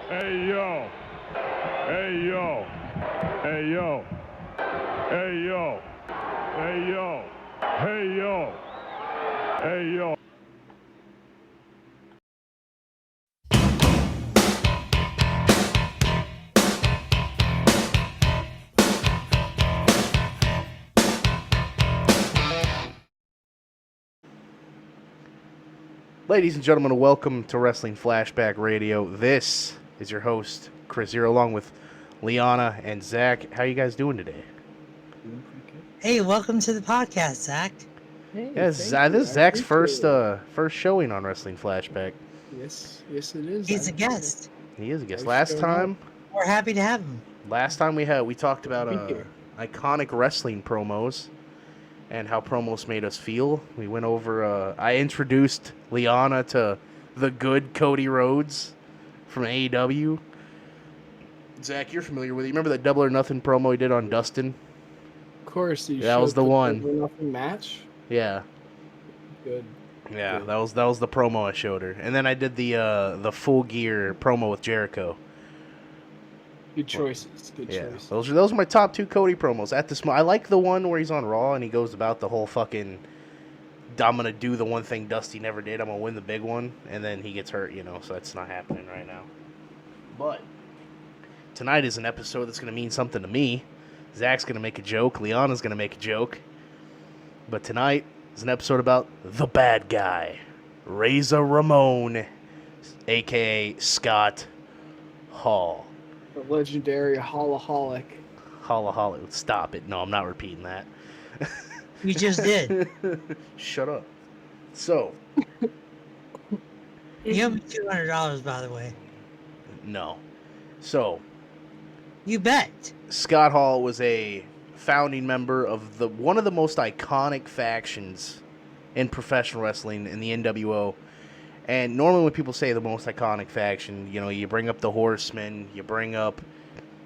Hey yo, hey yo, hey yo, hey yo, hey yo, hey yo, hey yo. Ladies and gentlemen, welcome to Wrestling Flashback Radio. This is your host, Chris here, along with Liana and Zach. How you guys doing today? Doing pretty good. Hey, welcome to the podcast, Zach. Hey, This thank you. is I Zach's appreciate it. first showing on Wrestling Flashback. Yes, it is. He's a guest. He is a guest. I've shown up. We're happy to have him. Last time we talked about Be here. iconic wrestling promos and how promos made us feel. We went over. I introduced Liana to the good Cody Rhodes from AEW. Zach, you're familiar with it. You remember that Double or Nothing promo he did on Dustin? Of course, you That was showed the one. Double or Nothing match. Yeah. Good. Yeah, Good. that was the promo I showed her, and then I did the Full Gear promo with Jericho. Good choices. Good Yeah, choices. those are my top two Cody promos at this moment. I like the one where he's on Raw and he goes about the whole fucking I'm gonna do the one thing Dusty never did. I'm gonna win the big one, and then he gets hurt. So that's not happening right now. But tonight is an episode that's gonna mean something to me. Zach's gonna make a joke. Liana's gonna make a joke. But tonight is an episode about the bad guy, Razor Ramon, a.k.a. Scott Hall. The legendary Hollaholic. Holla. Stop it. No, I'm not repeating that. You just did. Shut up. So, You owe me $200, by the way. no. So, You bet. Scott Hall was a founding member of one of the most iconic factions in professional wrestling in the NWO. And normally when people say the most iconic faction, you bring up the Horsemen, you bring up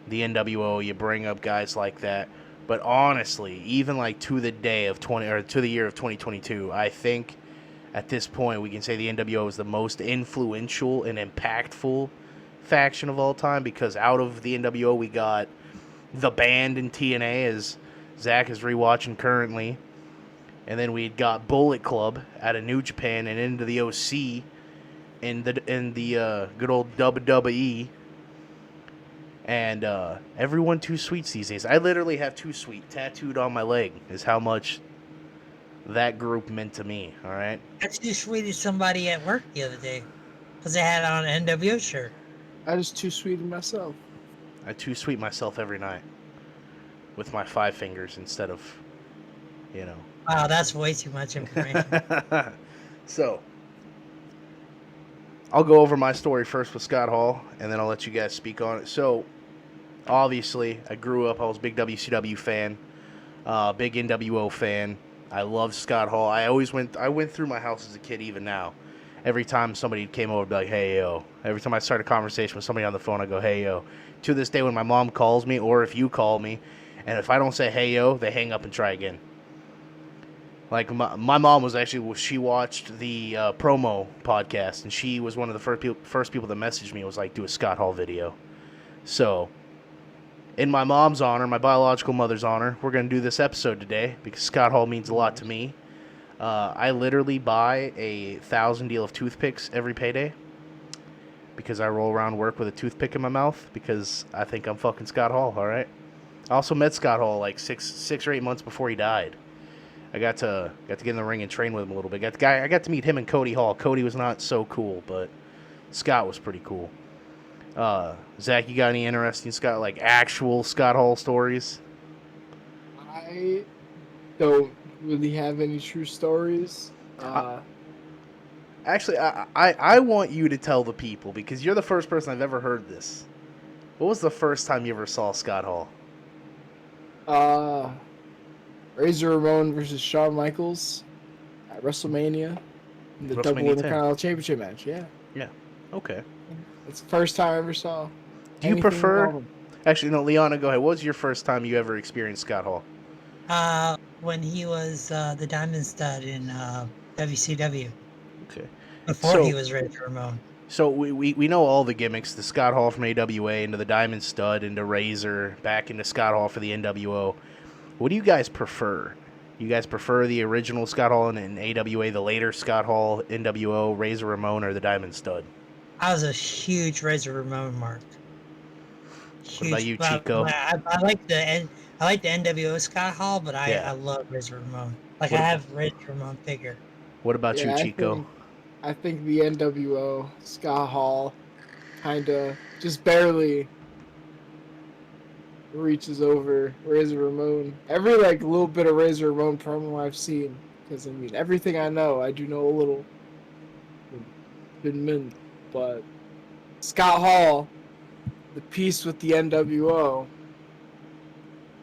the NWO, you bring up guys like that. But honestly, even like to the year of 2022, I think at this point we can say the NWO is the most influential and impactful faction of all time, because out of the NWO we got the Band in TNA, as Zach is rewatching currently. And then we got Bullet Club out of New Japan and into the OC in the good old WWE. And everyone Too Sweets these days. I literally have Too Sweet tattooed on my leg, is how much that group meant to me, all right? I just tweeted somebody at work the other day because they had on an NWO shirt. I was too sweet of myself. I Too Sweet myself every night with my 5 fingers instead of, Wow, that's way too much information. So, I'll go over my story first with Scott Hall, and then I'll let you guys speak on it. So, obviously, I grew up, I was a big WCW fan, big NWO fan. I loved Scott Hall. I went through my house as a kid, even now. Every time somebody came over, I'd be like, hey, yo. Every time I start a conversation with somebody on the phone, I go, hey, yo. To this day, when my mom calls me, or if you call me, and if I don't say, hey, yo, they hang up and try again. Like, my mom was actually, she watched the promo podcast, and she was one of the first people that messaged me. It was like, do a Scott Hall video. So, in my mom's honor, my biological mother's honor, we're going to do this episode today, because Scott Hall means a lot to me. I literally buy a 1,000 deal of toothpicks every payday, because I roll around work with a toothpick in my mouth, because I think I'm fucking Scott Hall, all right? I also met Scott Hall like six or 8 months before he died. I got to get in the ring and train with him a little bit. I got to meet him and Cody Hall. Cody was not so cool, but Scott was pretty cool. Zach, you got any interesting actual Scott Hall stories? I don't really have any true stories. Actually, I want you to tell the people, because you're the first person I've ever heard this. What was the first time you ever saw Scott Hall? Razor Ramon versus Shawn Michaels at WrestleMania in the Double WrestleMania 10. Intercontinental Championship match. Yeah, Okay. it's the first time I ever saw. Do you anything prefer... involving- Actually, no, Liana, go ahead. What was your first time you ever experienced Scott Hall? When he was the Diamond Stud in WCW. Okay. Before he was Razor Ramon. So we know all the gimmicks, the Scott Hall from AWA into the Diamond Stud into Razor, back into Scott Hall for the NWO. What do you guys prefer? You guys prefer the original Scott Hall in AWA, the later Scott Hall, NWO, Razor Ramon, or the Diamond Stud? I was a huge Razor Ramon mark. What about you, But Chico? I like the NWO Scott Hall, but Yeah. I love Razor Ramon. Like What I about- have Razor Ramon figure. What about you, Yeah, Chico? I think the NWO Scott Hall kind of just barely reaches over Razor Ramon. Every like little bit of Razor Ramon promo I've seen, because I mean everything I know, I do know a little. Been mint, but Scott Hall, the piece with the NWO.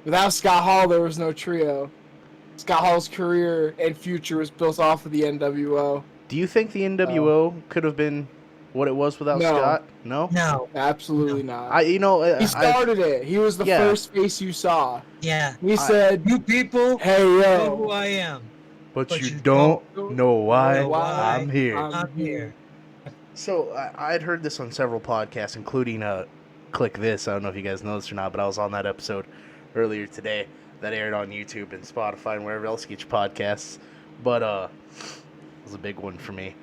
Without Scott Hall, there was no trio. Scott Hall's career and future was built off of the NWO. Do you think the NWO could have been what it was without No. Scott? No? No. Absolutely not. He He started it. He was the first face you saw. Yeah. He said, "You people "Hey know who yo, I am, but you don't know why why I'm here." I'm here." So I'd heard this on several podcasts, including Click This. I don't know if you guys know this or not, but I was on that episode earlier today that aired on YouTube and Spotify and wherever else you get your podcasts. But it was a big one for me.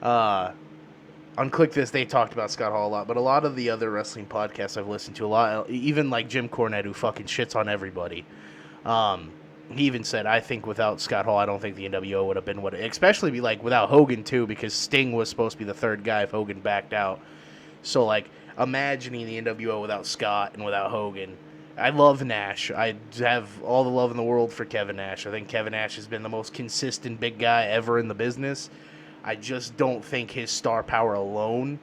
On Click This, they talked about Scott Hall a lot, but a lot of the other wrestling podcasts I've listened to, a lot, even like Jim Cornette, who fucking shits on everybody. He even said, I think without Scott Hall, I don't think the NWO would have been what it, especially be like without Hogan too, because Sting was supposed to be the third guy if Hogan backed out. So like imagining the NWO without Scott and without Hogan. I love Nash. I have all the love in the world for Kevin Nash. I think Kevin Nash has been the most consistent big guy ever in the business. I just don't think his star power alone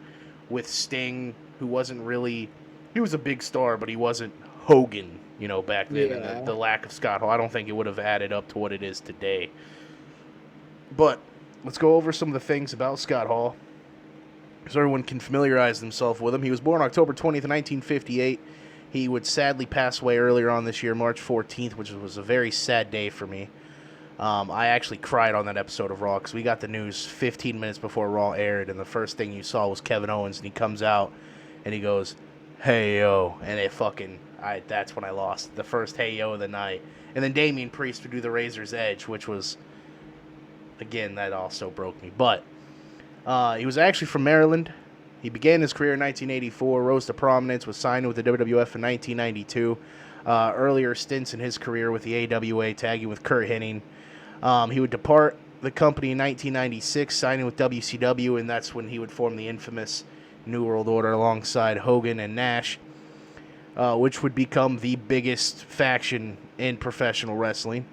with Sting, who wasn't really, he was a big star, but he wasn't Hogan, you know, back then. Yeah. And the lack of Scott Hall, I don't think it would have added up to what it is today. But let's go over some of the things about Scott Hall, so everyone can familiarize themselves with him. He was born October 20th, 1958. He would sadly pass away earlier on this year, March 14th, which was a very sad day for me. I actually cried on that episode of Raw because we got the news 15 minutes before Raw aired, and the first thing you saw was Kevin Owens, and he comes out and he goes, "Hey yo," and that's when I lost the first "Hey yo" of the night. And then Damian Priest would do the Razor's Edge, which was, again, that also broke me. But he was actually from Maryland. He began his career in 1984, rose to prominence, was signed with the WWF in 1992. Earlier stints in his career with the AWA, tagging with Kurt Hennig. He would depart the company in 1996, signing with WCW, and that's when he would form the infamous New World Order alongside Hogan and Nash, which would become the biggest faction in professional wrestling.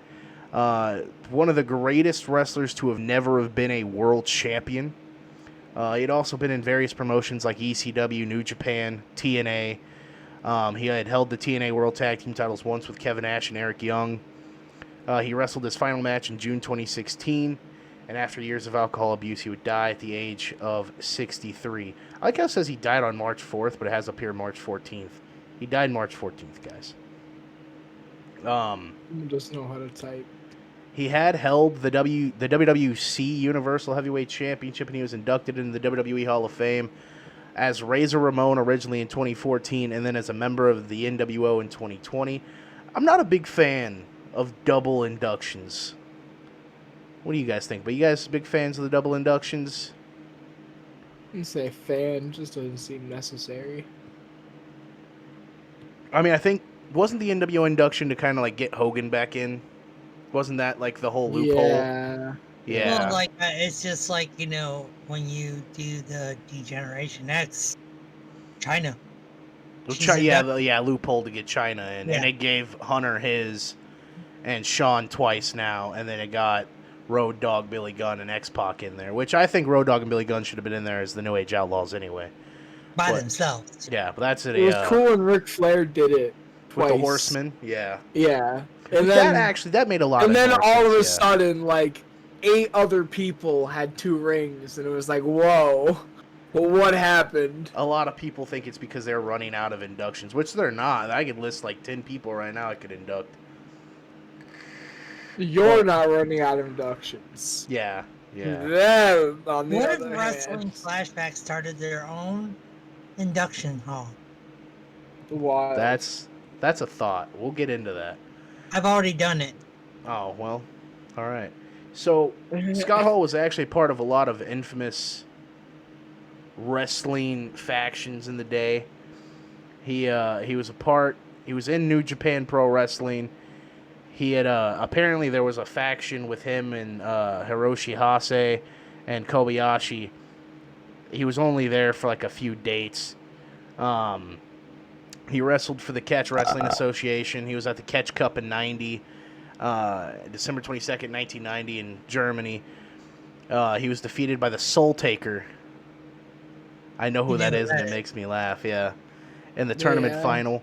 One of the greatest wrestlers to never have been a world champion. He'd also been in various promotions like ECW, New Japan, TNA. He had held the TNA World Tag Team titles once with Kevin Nash and Eric Young. He wrestled his final match in June 2016, and after years of alcohol abuse, he would die at the age of 63. I like how it says he died on March 4th, but it has up here March 14th. He died March 14th, guys. he doesn't know how to type. He had held the WWC Universal Heavyweight Championship, and he was inducted into the WWE Hall of Fame as Razor Ramon originally in 2014, and then as a member of the NWO in 2020. I'm not a big fan of double inductions. What do you guys think? But you guys big fans of the double inductions? You say fan, just doesn't seem necessary. I mean, I think, wasn't the NWO induction to kind of like get Hogan back in? Wasn't that like the whole loophole? Yeah. Yeah. Well, like it's just like, you know, when you do the Degeneration X, China. Loophole to get China in, and it gave Hunter his, and Shawn twice now, and then it got Road Dogg, Billy Gunn, and X-Pac in there, which I think Road Dogg and Billy Gunn should have been in there as the New Age Outlaws anyway. By themselves. Yeah, but that's it. It was cool when Ric Flair did it twice. With the Horsemen, yeah. Yeah. And then, that made a lot of sense. And then all of a sense, sudden, like, 8 other people had 2 rings, and it was like, whoa. Well, what happened? A lot of people think it's because they're running out of inductions, which they're not. I could list like 10 people right now I could induct. You're not running out of inductions. Yeah. Yeah. Then, on the What if other Wrestling hand, Flashback started their own induction hall? wild. That's a thought. We'll get into that. I've already done it. Oh, well. All right. So, Scott Hall was actually part of a lot of infamous wrestling factions in the day. He was a part. He was in New Japan Pro Wrestling. He had apparently there was a faction with him and Hiroshi Hase and Kobayashi. He was only there for like a few dates. He wrestled for the Catch Wrestling Association. He was at the Catch Cup in '90, December 22nd, 1990 in Germany. He was defeated by the Soul Taker. I know who that is, and it makes me laugh. Yeah, in the tournament final.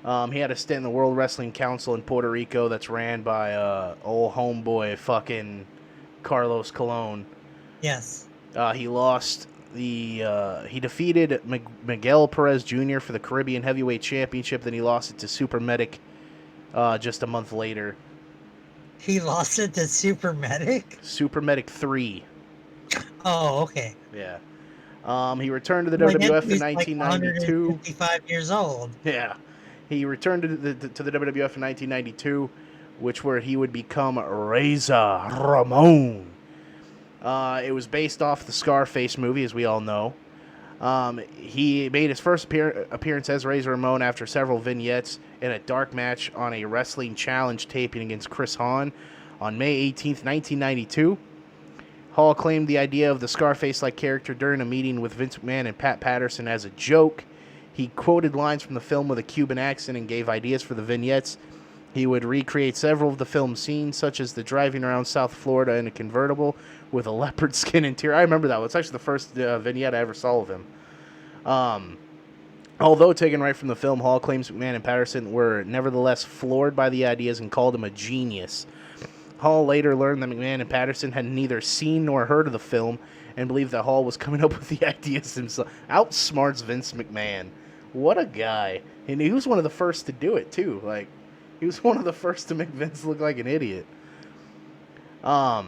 He had a stint in the World Wrestling Council in Puerto Rico that's ran by old homeboy fucking Carlos Colon. Yes. He lost he defeated Miguel Perez Jr. for the Caribbean Heavyweight Championship. Then he lost it to Super Medic just a month later. He lost it to Super Medic? Super Medic 3. Oh, okay. Yeah. He returned to the WWF in 1992. Like 155 years old. Yeah. He returned to the WWF in 1992, where he would become Razor Ramon. It was based off the Scarface movie, as we all know. He made his first appearance as Razor Ramon after several vignettes in a dark match on a Wrestling Challenge taping against Chris Hahn on May 18th, 1992. Hall claimed the idea of the Scarface-like character during a meeting with Vince McMahon and Pat Patterson as a joke. He quoted lines from the film with a Cuban accent and gave ideas for the vignettes. He would recreate several of the film's scenes, such as the driving around South Florida in a convertible with a leopard skin interior. I remember that one. It's actually the first vignette I ever saw of him. Although taken right from the film, Hall claims McMahon and Patterson were nevertheless floored by the ideas and called him a genius. Hall later learned that McMahon and Patterson had neither seen nor heard of the film and believed that Hall was coming up with the ideas himself. Outsmarts Vince McMahon. What a guy. And he was one of the first to do it, too. Like, he was one of the first to make Vince look like an idiot. So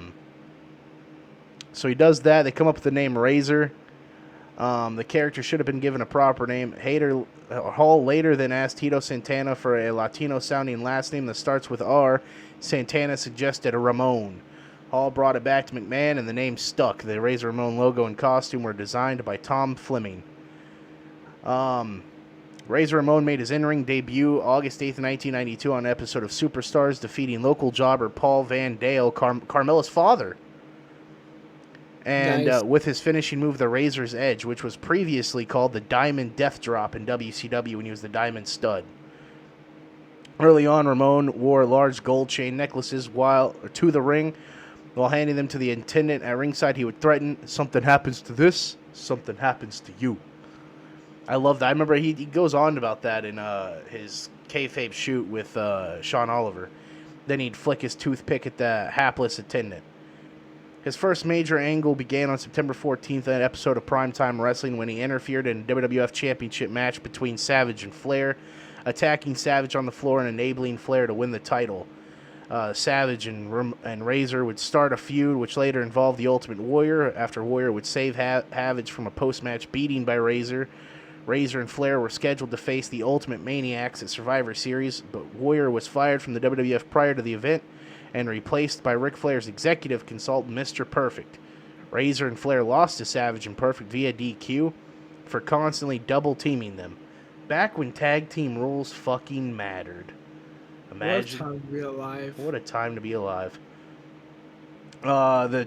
he does that. They come up with the name Razor. The character should have been given a proper name. Hall later then asked Tito Santana for a Latino-sounding last name that starts with R. Santana suggested a Ramon. Hall brought it back to McMahon, and the name stuck. The Razor Ramon logo and costume were designed by Tom Fleming. Razor Ramon made his in-ring debut August 8th, 1992 on an episode of Superstars, defeating local jobber Paul Van Dale, Carmella's father. And Nice. With his finishing move, the Razor's Edge, which was previously called the Diamond Death Drop in WCW when he was the Diamond Stud. Early on, Ramon wore large gold chain necklaces to the ring. While handing them to the attendant at ringside, he would threaten, "Something happens to this, something happens to you." I love that. I remember he goes on about that in his kayfabe shoot with Sean Oliver. Then he'd flick his toothpick at the hapless attendant. His first major angle began on September 14th in an episode of Primetime Wrestling when he interfered in a WWF Championship match between Savage and Flair, attacking Savage on the floor and enabling Flair to win the title. Savage and Razor would start a feud, which later involved the Ultimate Warrior, after Warrior would save Savage from a post-match beating by Razor. Razor and Flair were scheduled to face the Ultimate Maniacs at Survivor Series, but Warrior was fired from the WWF prior to the event and replaced by Ric Flair's executive consultant, Mr. Perfect. Razor and Flair lost to Savage and Perfect via DQ for constantly double-teaming them. Back when tag team rules fucking mattered. Imagine. What a time to be alive. What a time to be alive. The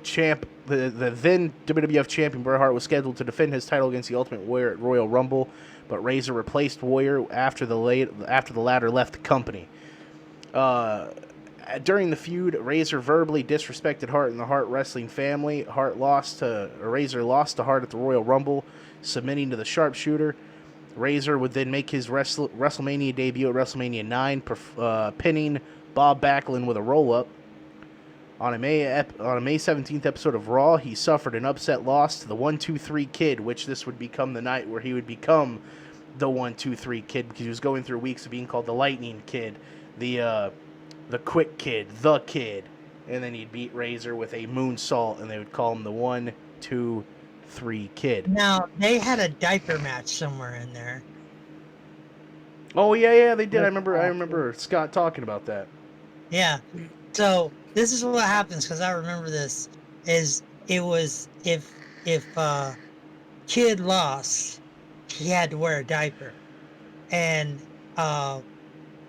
then WWF champion Bret Hart was scheduled to defend his title against the Ultimate Warrior at Royal Rumble, but Razor replaced Warrior after the latter left the company. During the feud, Razor verbally disrespected Hart and the Hart wrestling family. Razor lost to Hart at the Royal Rumble, submitting to the Sharpshooter. Razor would then make his WrestleMania debut at WrestleMania 9, pinning Bob Backlund with a roll-up. On a May 17th episode of Raw, he suffered an upset loss to the 1-2-3 Kid, which this would become the night where he would become the 1-2-3 Kid, because he was going through weeks of being called the Lightning Kid, the Quick Kid, the Kid, and then he'd beat Razor with a moonsault, and they would call him the 1, 2, 3 Kid. Now, they had a diaper match somewhere in there. Oh yeah, they did. I remember Scott talking about that. Yeah. So this is what happens, because I remember this. Is it was if Kid lost, he had to wear a diaper, and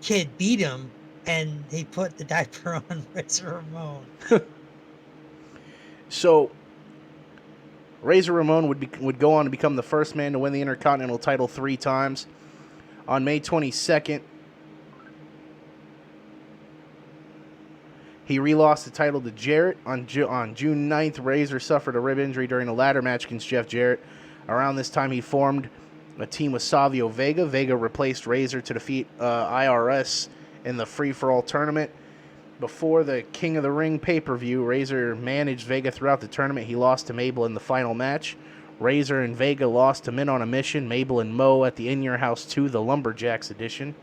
Kid beat him, and he put the diaper on Razor Ramon. So Razor Ramon would go on to become the first man to win the Intercontinental title 3 times. On May 22nd, he relost the title to Jarrett. On June 9th, Razor suffered a rib injury during a ladder match against Jeff Jarrett. Around this time, he formed a team with Savio Vega. Vega replaced Razor to defeat IRS in the free-for-all tournament. Before the King of the Ring pay-per-view, Razor managed Vega throughout the tournament. He lost to Mabel in the final match. Razor and Vega lost to Men on a Mission, Mabel and Mo at the In Your House 2, the Lumberjacks edition.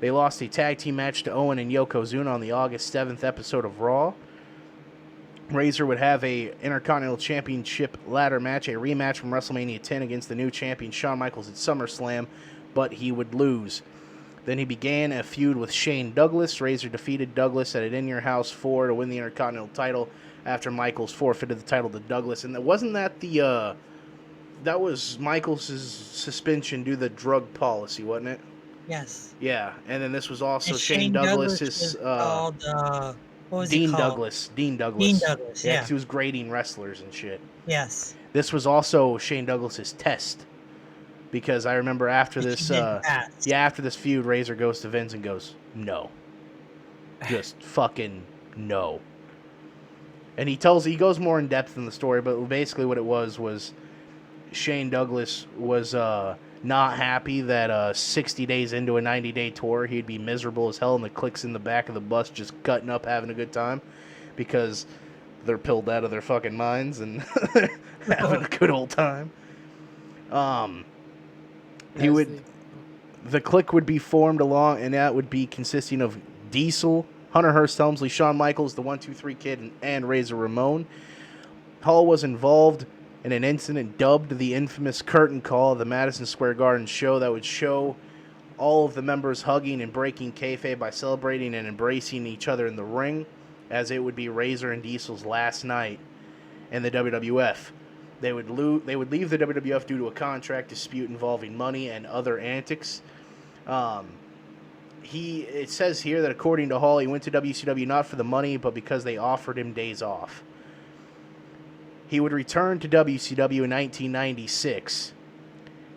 They lost a tag team match to Owen and Yokozuna on the August 7th episode of Raw. Razor would have a Intercontinental Championship ladder match, a rematch from WrestleMania 10 against the new champion Shawn Michaels at SummerSlam, but he would lose. Then he began a feud with Shane Douglas. Razor defeated Douglas at an In Your House 4 to win the Intercontinental title after Michaels forfeited the title to Douglas. And wasn't that that was Michaels' suspension due to the drug policy, wasn't it? Yes. Yeah, and then this was also And Shane Douglas' was called, what was Dean he called? Douglas. Dean Douglas. Dean Douglas, yeah. 'Cause he was grading wrestlers and shit. Yes. This was also Shane Douglas' test. Because I remember after this after this feud, Razor goes to Vince and goes, no. Just fucking no. And he goes more in depth in the story, but basically what it was Shane Douglas was not happy that 60 days into a 90-day tour, he'd be miserable as hell, and the cliques in the back of the bus just cutting up, having a good time, because they're pilled out of their fucking minds and having a good old time. The clique would be formed along, and that would be consisting of Diesel, Hunter Hearst Helmsley, Shawn Michaels, the 1, 2, 3 Kid, and Razor Ramon. Hall was involved in an incident dubbed the infamous curtain call of the Madison Square Garden show that would show all of the members hugging and breaking kayfabe by celebrating and embracing each other in the ring, as it would be Razor and Diesel's last night in the WWF. They would leave the WWF due to a contract dispute involving money and other antics. It says here that according to Hall, he went to WCW not for the money, but because they offered him days off. He would return to WCW in 1996.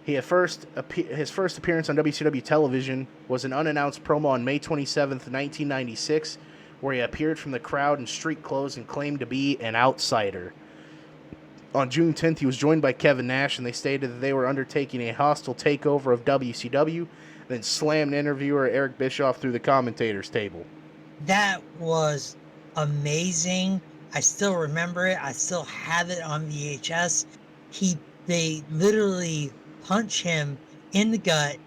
His first appearance on WCW television was an unannounced promo on May 27th, 1996, where he appeared from the crowd in street clothes and claimed to be an outsider. On June 10th, he was joined by Kevin Nash, and they stated that they were undertaking a hostile takeover of WCW, then slammed interviewer Eric Bischoff through the commentators table. That was amazing. I still remember it. I still have it on VHS. They literally punch him in the gut,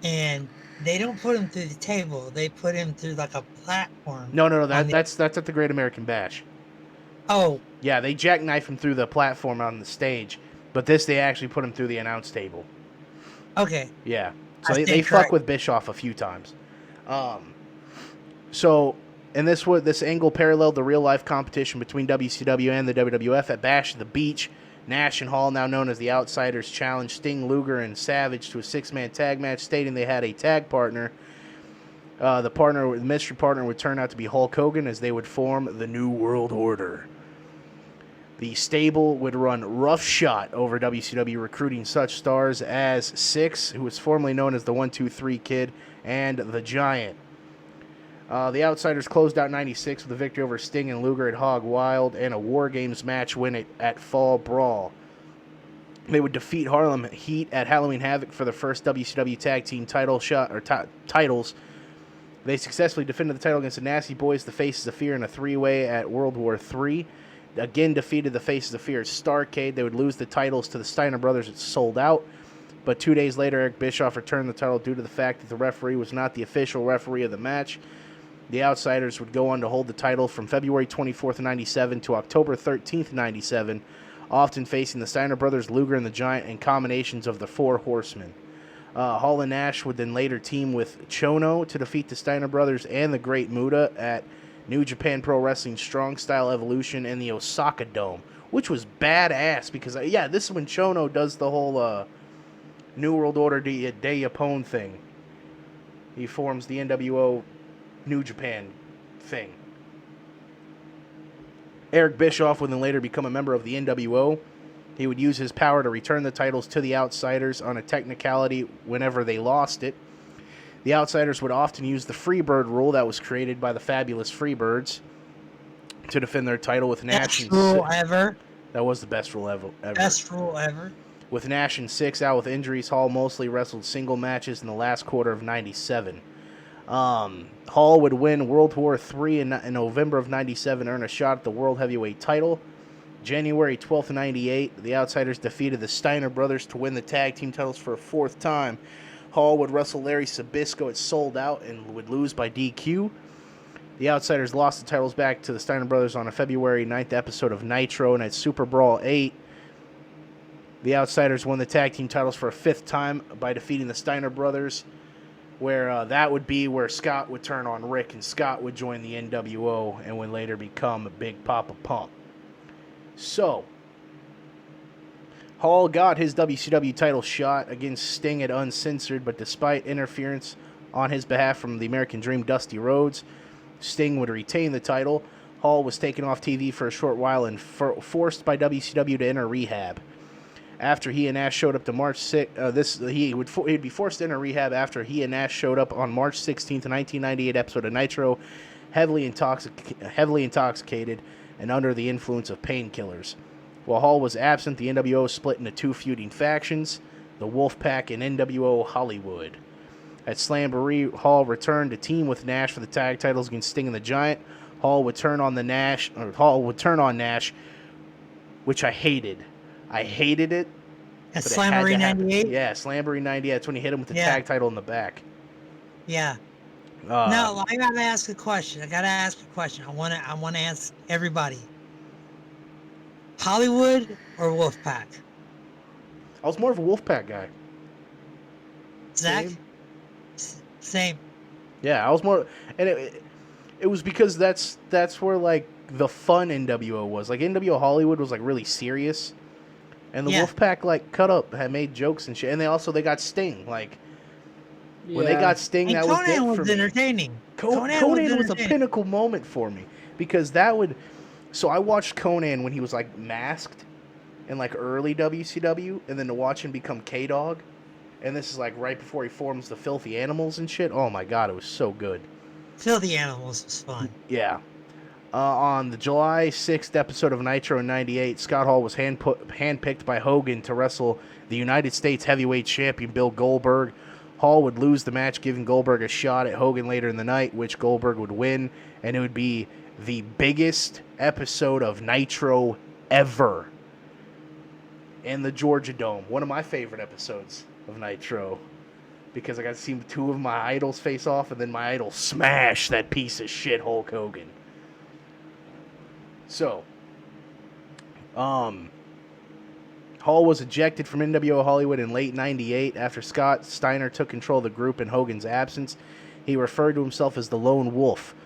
and they don't put him through the table. They put him through like a platform. No. That's at the Great American Bash. Oh. Yeah, they jackknife him through the platform on the stage, but they actually put him through the announce table. Okay. Yeah. So they fuck with Bischoff a few times. And this angle paralleled the real life competition between WCW and the WWF at Bash at the Beach. Nash and Hall, now known as the Outsiders, challenged Sting, Luger, and Savage to a 6-man tag match, stating they had a tag partner. The mystery partner would turn out to be Hulk Hogan, as they would form the New World Order. The stable would run roughshod over WCW, recruiting such stars as Syxx, who was formerly known as the 1, 2, 3 Kid, and the Giant. The Outsiders closed out 96 with a victory over Sting and Luger at Hog Wild and a War Games match win at Fall Brawl. They would defeat Harlem Heat at Halloween Havoc for the first WCW Tag Team titles. They successfully defended the title against the Nasty Boys, the Faces of Fear, in a 3-way at World War III. Again defeated the Faces of Fear at Starrcade. They would lose the titles to the Steiner Brothers at Sold Out. But 2 days later, Eric Bischoff returned the title due to the fact that the referee was not the official referee of the match. The Outsiders would go on to hold the title from February 24th, 97 to October 13th, 97, often facing the Steiner brothers, Luger and the Giant, and combinations of the Four Horsemen. Hall and Nash would then later team with Chono to defeat the Steiner brothers and the Great Muta at New Japan Pro Wrestling Strong Style Evolution in the Osaka Dome, which was badass because, this is when Chono does the whole New World Order de Japón thing. He forms the NWO New Japan thing. Eric Bischoff would then later become a member of the NWO. He would use his power to return the titles to the Outsiders on a technicality whenever they lost it. The Outsiders would often use the Freebird rule that was created by the Fabulous Freebirds to defend their title with Nash. Best rule ever. That was the best rule ever. Best rule ever. With Nash and Six out with injuries, Hall mostly wrestled single matches in the last quarter of 97. Hall would win World War III in November of 97, earn a shot at the World Heavyweight title. January 12th, 98, the Outsiders defeated the Steiner brothers to win the tag team titles for a fourth time. Hall would wrestle Larry Sabisco at Sold Out and would lose by DQ. The Outsiders lost the titles back to the Steiner brothers on a February 9th episode of Nitro, and at Super Brawl 8, the Outsiders won the tag team titles for a fifth time by defeating the Steiner brothers, where that would be where Scott would turn on Rick, and Scott would join the NWO and would later become Big Papa Pump. So, Hall got his WCW title shot against Sting at Uncensored, but despite interference on his behalf from the American Dream Dusty Rhodes, Sting would retain the title. Hall was taken off TV for a short while and forced by WCW to enter rehab. After he and Nash showed up to March 6th, he'd be forced to enter rehab after he and Nash showed up on March 16th, 1998 episode of Nitro, heavily intoxicated and under the influence of painkillers. While Hall was absent, the NWO split into two feuding factions, the Wolfpack and NWO Hollywood. At Slamboree, Hall returned to team with Nash for the tag titles against Sting and the Giant. Hall would turn on Nash, which I hated. I hated it. At Slamboree 98? Yeah, Slamboree 98. That's when he hit him with the tag title in the back. Yeah. No, I gotta ask a question. I wanna ask everybody. Hollywood or Wolfpack? I was more of a Wolfpack guy. Zach? Same. Yeah, I was more, and it was because that's where like the fun NWO was. Like NWO Hollywood was like really serious, and the Wolfpack like cut up, had made jokes and shit, and they got Sting like. When they got Sting, and that Conan was entertaining. Conan was a pinnacle moment for me because that would. So I watched Conan when he was like masked in like early WCW, and then to watch him become K-Dog, and this is like right before he forms the Filthy Animals and shit. Oh my god, it was so good. Filthy Animals was fun. Yeah. On the July 6th episode of Nitro in 98, Scott Hall was handpicked by Hogan to wrestle the United States Heavyweight Champion Bill Goldberg. Hall would lose the match, giving Goldberg a shot at Hogan later in the night, which Goldberg would win, and it would be the biggest episode of Nitro ever in the Georgia Dome. One of my favorite episodes of Nitro, because I got to see two of my idols face off, and then my idol smash that piece of shit Hulk Hogan. So, Hall was ejected from NWO Hollywood in late 98 after Scott Steiner took control of the group in Hogan's absence. He referred to himself as the Lone Wolf.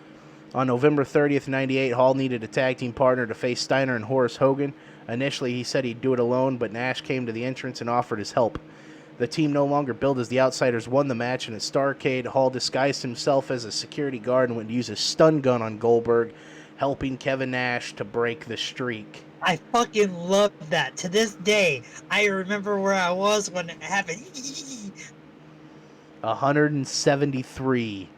On November 30th, 98, Hall needed a tag team partner to face Steiner and Horace Hogan. Initially, he said he'd do it alone, but Nash came to the entrance and offered his help. The team no longer billed as the Outsiders won the match, and at Starrcade, Hall disguised himself as a security guard and would use his stun gun on Goldberg, helping Kevin Nash to break the streak. I fucking love that. To this day, I remember where I was when it happened. 173-1.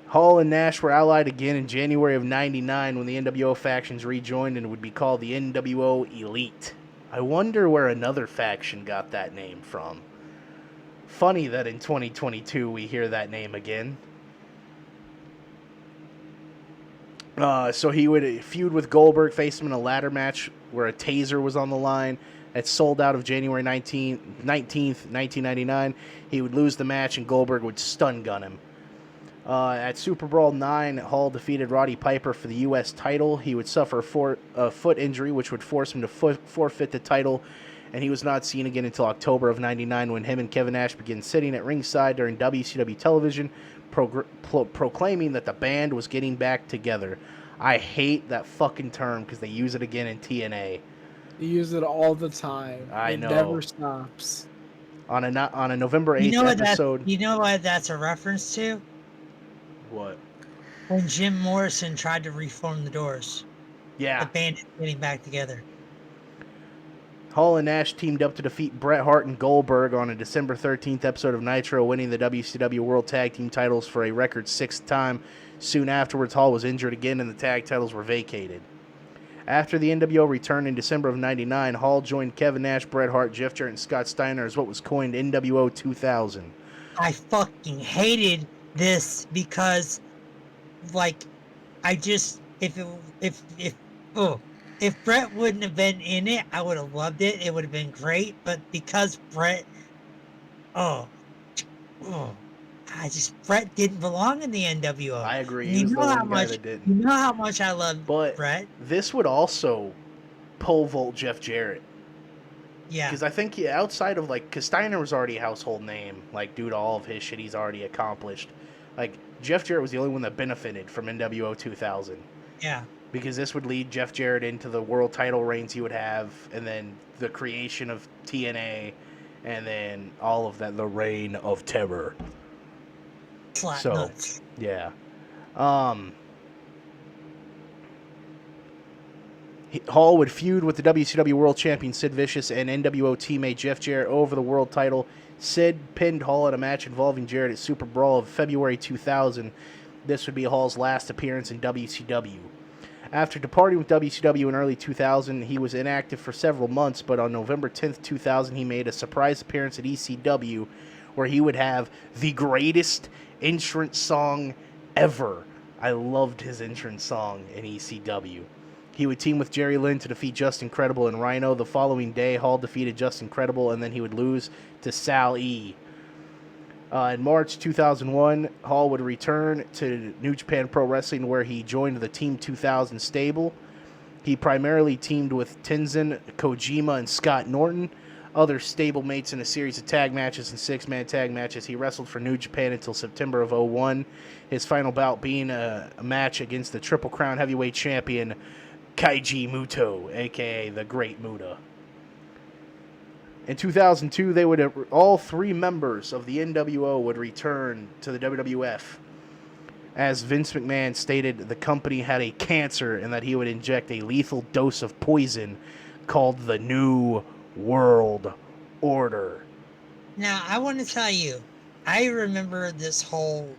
Hall and Nash were allied again in January of 99 when the NWO factions rejoined and would be called the NWO Elite. I wonder where another faction got that name from. Funny that in 2022 we hear that name again. So he would feud with Goldberg, face him in a ladder match where a taser was on the line. It sold out of January 19th, 1999. He would lose the match, and Goldberg would stun gun him. At Super Brawl 9, Hall defeated Roddy Piper for the U.S. title. He would suffer a foot injury, which would force him to forfeit the title, and he was not seen again until October of 99 when him and Kevin Nash began sitting at ringside during WCW television, proclaiming that the band was getting back together. I hate that fucking term because they use it again in TNA. You use it all the time. I it know. never stops. On a November 8th episode. You know what that's a reference to? What? When Jim Morrison tried to reform the Doors. Yeah. The band is getting back together. Hall and Nash teamed up to defeat Bret Hart and Goldberg on a December 13th episode of Nitro, winning the WCW World Tag Team titles for a record 6th time. Soon afterwards, Hall was injured again and the tag titles were vacated. After the NWO returned in December of 99, Hall joined Kevin Nash, Bret Hart, Jeff Jarrett, and Scott Steiner as what was coined NWO 2000. I fucking hated this because, like, I just if Bret wouldn't have been in it, I would have loved it. It would have been great. But because Bret, Bret didn't belong in the NWO. I agree. You know how much I love Bret. This would also pole vault Jeff Jarrett. Yeah. Because I think outside of, like, because Steiner was already a household name, like, due to all of his shit he's already accomplished. Like, Jeff Jarrett was the only one that benefited from NWO 2000. Yeah. Because this would lead Jeff Jarrett into the world title reigns he would have, and then the creation of TNA, and then all of that, the reign of terror. Nuts. Yeah. Hall would feud with the WCW World Champion Sid Vicious and NWO teammate Jeff Jarrett over the world title. Sid pinned Hall in a match involving Jarrett at Super Brawl of February 2000. This would be Hall's last appearance in WCW. After departing with WCW in early 2000, he was inactive for several months, but on November 10th, 2000, he made a surprise appearance at ECW, where he would have the greatest entrance song ever. I loved his entrance song in ECW. He would team with Jerry Lynn to defeat Justin Credible and Rhino. The following day, Hall defeated Justin Credible, and then he would lose to Sal E. In March 2001, Hall would return to New Japan Pro Wrestling, where he joined the Team 2000 stable. He primarily teamed with Tenzin, Kojima, and Scott Norton, other stablemates in a series of tag matches and six-man tag matches. He wrestled for New Japan until September of 2001, his final bout being a match against the Triple Crown Heavyweight Champion, Kaiji Muto, a.k.a. the Great Muta. In 2002, all three members of the NWO would return to the WWF. As Vince McMahon stated, the company had a cancer and that he would inject a lethal dose of poison called the New World Order. Now, I want to tell you, I remember this whole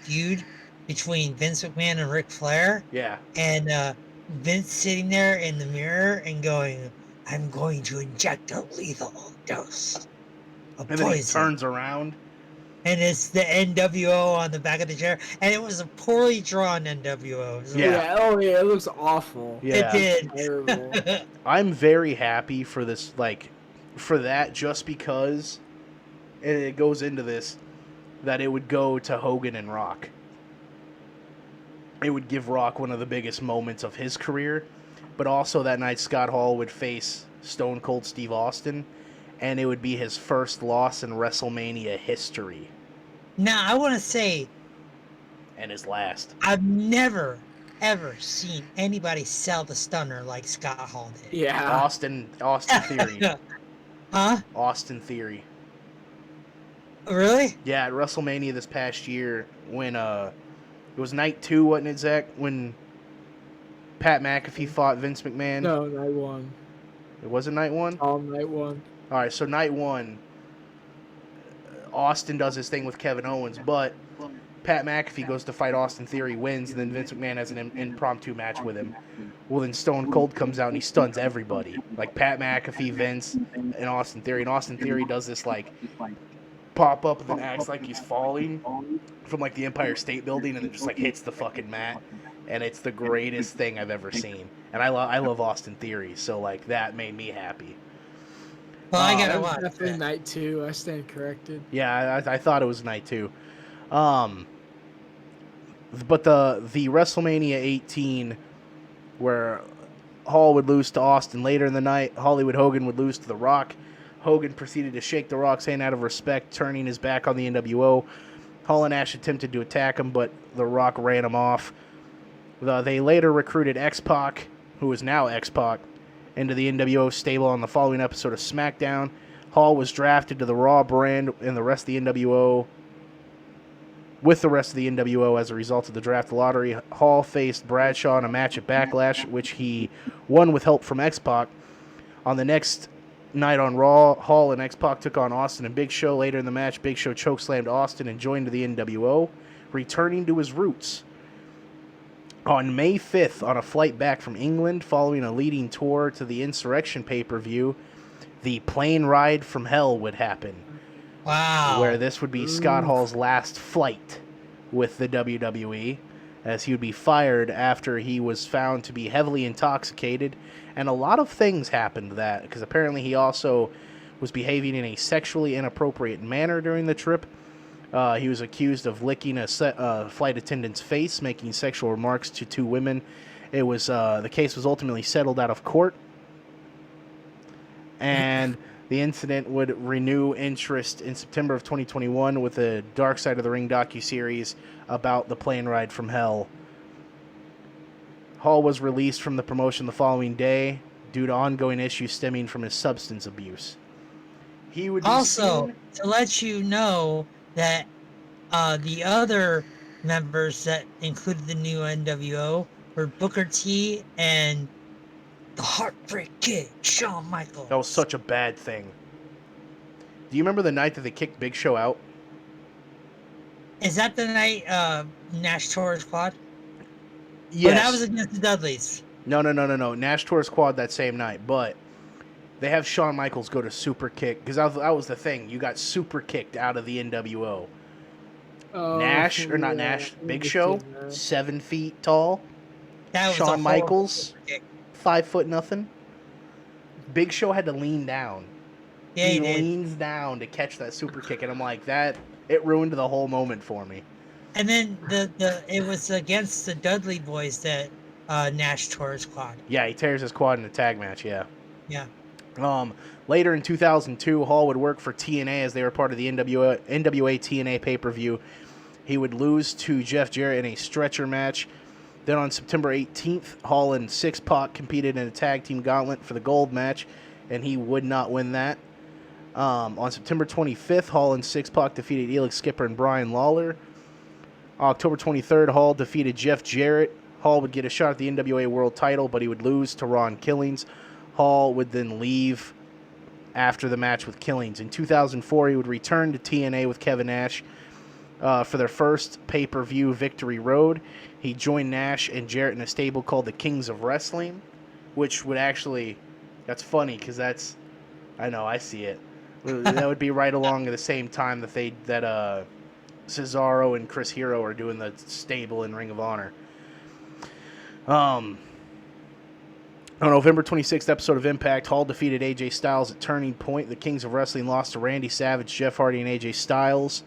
feud between Vince McMahon and Ric Flair. Yeah. And Vince sitting there in the mirror and going, I'm going to inject a lethal dose of poison. And then he turns around. And it's the NWO on the back of the chair. And it was a poorly drawn NWO. Yeah. It looks awful. Yeah. It did. Terrible. I'm very happy for this, for that, just because, and it goes into this, that it would go to Hogan and Rock. It would give Rock one of the biggest moments of his career, but also that night Scott Hall would face Stone Cold Steve Austin, and it would be his first loss in WrestleMania history. Now, I want to say... And his last. I've never, ever seen anybody sell the stunner like Scott Hall did. Yeah. Austin Theory. Huh? Austin Theory. Really? Yeah, at WrestleMania this past year, when it was night 2, wasn't it, Zach? When Pat McAfee fought Vince McMahon? No, night 1. It wasn't night 1? All night 1. All right, so night 1, Austin does his thing with Kevin Owens, but Pat McAfee goes to fight Austin Theory, wins, and then Vince McMahon has an impromptu match with him. Well, then Stone Cold comes out and he stuns everybody. Like Pat McAfee, Vince, and Austin Theory. And Austin Theory does this, pop up and then acts like he's falling from, the Empire State Building and then just, hits the fucking mat. And it's the greatest thing I've ever seen. And I love Austin Theory, so, that made me happy. Well, I Oh, That gotta was watch definitely that. night 2. I stand corrected. Yeah, I thought it was night 2. Um, but the WrestleMania 18 where Hall would lose to Austin later in the night, Hollywood Hogan would lose to The Rock. Hogan proceeded to shake The Rock's hand out of respect, turning his back on the NWO. Hall and Nash attempted to attack him, but The Rock ran him off. They later recruited X-Pac, who is now X-Pac, into the NWO stable on the following episode of SmackDown. Hall was drafted to the Raw brand and the rest of the NWO. With the rest of the NWO as a result of the draft lottery, Hall faced Bradshaw in a match at Backlash, which he won with help from X-Pac. On the next night on Raw, Hall and X-Pac took on Austin and Big Show. Later in the match, Big Show chokeslammed Austin and joined the NWO, returning to his roots. On May 5th, on a flight back from England, following a leading tour to the Insurrection pay-per-view, the plane ride from hell would happen, where Wow. this would be Scott Hall's last flight with the WWE, as he would be fired after he was found to be heavily intoxicated. And a lot of things happened that, because apparently he also was behaving in a sexually inappropriate manner during the trip. He was accused of licking a flight attendant's face, making sexual remarks to 2 women. It was the case was ultimately settled out of court, and the incident would renew interest in September of 2021 with a Dark Side of the Ring docuseries about the plane ride from hell. Hall was released from the promotion the following day due to ongoing issues stemming from his substance abuse. He would be Also, seen... to let you know that the other members that included the new NWO were Booker T and the Heartbreak Kid, Shawn Michaels. That was such a bad thing. Do you remember the night that they kicked Big Show out? Is that the night Nash tore his quad? Yes. Or that was against the Dudleys. No. Nash tore his quad that same night, but they have Shawn Michaels go to super kick, because that was the thing. You got super kicked out of the NWO. Nash, or not Nash, Big Show, 7 feet tall. That was Shawn a Michaels, super kick. 5 foot nothing. Big Show had to lean down. Yeah, he did. leans down to catch that super kick, and I'm like, it ruined the whole moment for me. And then it was against the Dudley boys that Nash tore his quad. Yeah, he tears his quad in a tag match, yeah. Yeah. Later in 2002, Hall would work for TNA as they were part of the NWA TNA pay-per-view. He would lose to Jeff Jarrett in a stretcher match. Then on September 18th, Hall and Six-Pac competed in a tag team gauntlet for the gold match, and he would not win that. On September 25th, Hall and Six-Pac defeated Elix Skipper and Brian Lawler. October 23rd, Hall defeated Jeff Jarrett. Hall would get a shot at the NWA World title, but he would lose to Ron Killings. Hall would then leave after the match with Killings. In 2004, he would return to TNA with Kevin Nash for their first pay-per-view Victory Road. He joined Nash and Jarrett in a stable called the Kings of Wrestling, which would actually, that's funny because I know, I see it. That would be right along at the same time that Cesaro and Chris Hero are doing the stable in Ring of Honor. On November 26th episode of Impact, Hall defeated AJ Styles at Turning Point. The Kings of Wrestling lost to Randy Savage, Jeff Hardy, and AJ Styles.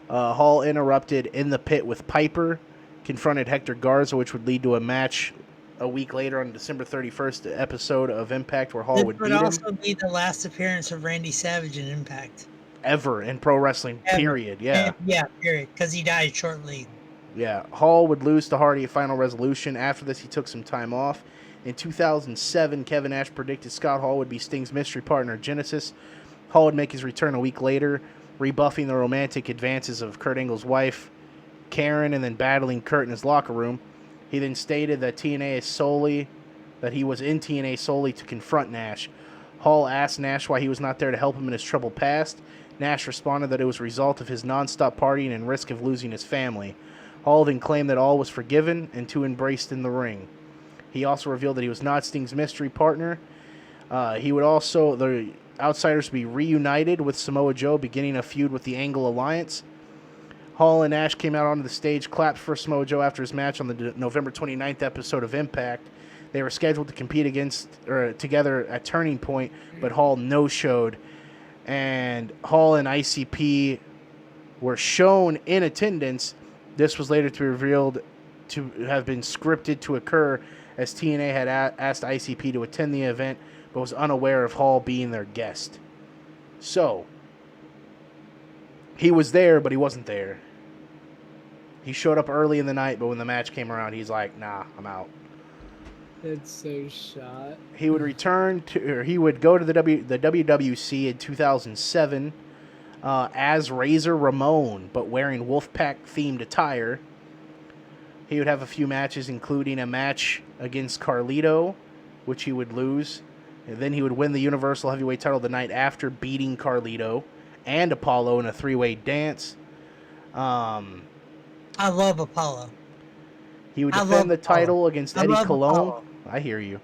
Hall interrupted in the pit with Piper, confronted Hector Garza, which would lead to a match a week later on December 31st episode of Impact where Hall would beat him. It would also be the last appearance of Randy Savage in Impact. Ever in pro wrestling, period. Yeah. Yeah, period. Because he died shortly. Yeah. Hall would lose to Hardy at Final Resolution. After this, he took some time off. In 2007, Kevin Nash predicted Scott Hall would be Sting's mystery partner, Genesis. Hall would make his return a week later, rebuffing the romantic advances of Kurt Angle's wife, Karen, and then battling Kurt in his locker room. He then stated that he was in TNA solely to confront Nash. Hall asked Nash why he was not there to help him in his troubled past. Nash responded that it was a result of his nonstop partying and risk of losing his family. Hall then claimed that all was forgiven and two embraced in the ring. He also revealed that he was not Sting's mystery partner. The Outsiders would be reunited with Samoa Joe, beginning a feud with the Angle Alliance. Hall and Nash came out onto the stage, clapped for Samoa Joe after his match on the November 29th episode of Impact. They were scheduled to compete together at Turning Point, but Hall no-showed. And Hall and ICP were shown in attendance. This was later to be revealed to have been scripted to occur, as TNA had asked ICP to attend the event, but was unaware of Hall being their guest. So, he was there, but he wasn't there. He showed up early in the night, but when the match came around, he's like, nah, I'm out. It's so shot. He would he would go to the WWC in 2007 as Razor Ramon, but wearing Wolfpack-themed attire. He would have a few matches, including a match against Carlito, which he would lose. And then he would win the Universal Heavyweight title the night after, beating Carlito and Apollo in a three-way dance. I love Apollo. He would defend the title against Eddie Colon. Apollo. I hear you.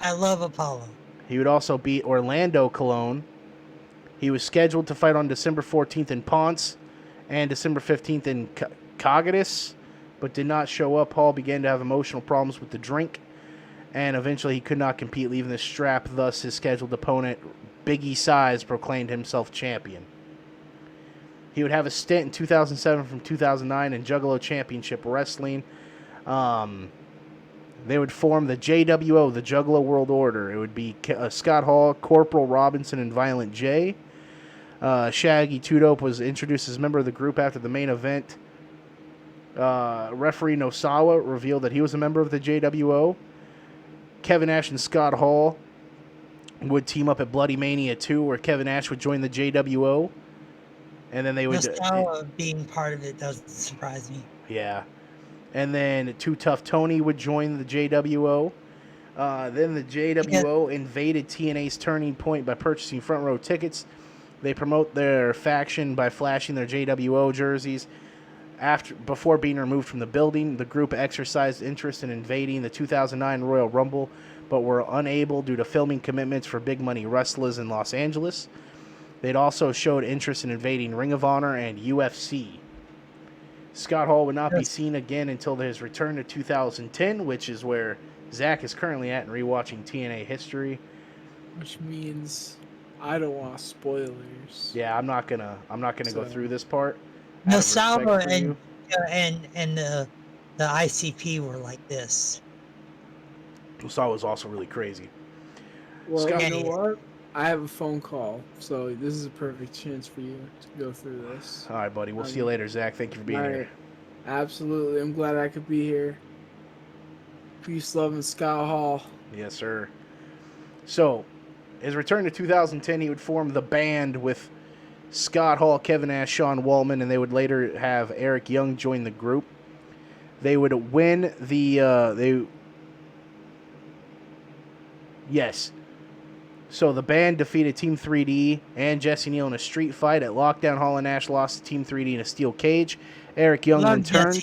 I love Apollo. He would also beat Orlando Colon. He was scheduled to fight on December 14th in Ponce and December 15th in Cagadas, but did not show up. Hall began to have emotional problems with the drink, and eventually he could not compete, leaving the strap. Thus, his scheduled opponent, Big E Size, proclaimed himself champion. He would have a stint in 2007 from 2009 in Juggalo Championship Wrestling. They would form the JWO, the Juggalo World Order. It would be Scott Hall, Corporal Robinson, and Violent J. Shaggy Two Dope was introduced as a member of the group after the main event. Referee Nosawa revealed that he was a member of the JWO. Kevin Nash and Scott Hall would team up at Bloody Mania 2, where Kevin Nash would join the JWO. And then they would... Nosawa being part of it doesn't surprise me. Yeah. And then Too Tough Tony would join the JWO. Then the JWO invaded TNA's Turning Point by purchasing front row tickets. They promote their faction by flashing their JWO jerseys. Before being removed from the building, the group exercised interest in invading the 2009 Royal Rumble, but were unable due to filming commitments for Big Money Wrestlers in Los Angeles. They'd also showed interest in invading Ring of Honor and UFC. Scott Hall would not be seen again until his return to 2010, which is where Zach is currently at and rewatching TNA history. Which means I don't want spoilers. Yeah, I'm not gonna go through this part. Nosawa and the ICP were like this. Nosawa was also really crazy. Well, Scott, you know what? I have a phone call, so this is a perfect chance for you to go through this. All right, buddy. We'll see you later, Zach. Thank you for being here. Absolutely. I'm glad I could be here. Peace, love, and Scott Hall. Yes, sir. So, his return to 2010, he would form the band with Scott Hall, Kevin Nash, Sean Waltman, and they would later have Eric Young join the group. They would win the... Yes. So the band defeated Team 3D and Jesse Neal in a street fight at Lockdown. Hall and Nash lost to Team 3D in a steel cage. Eric Young then turned.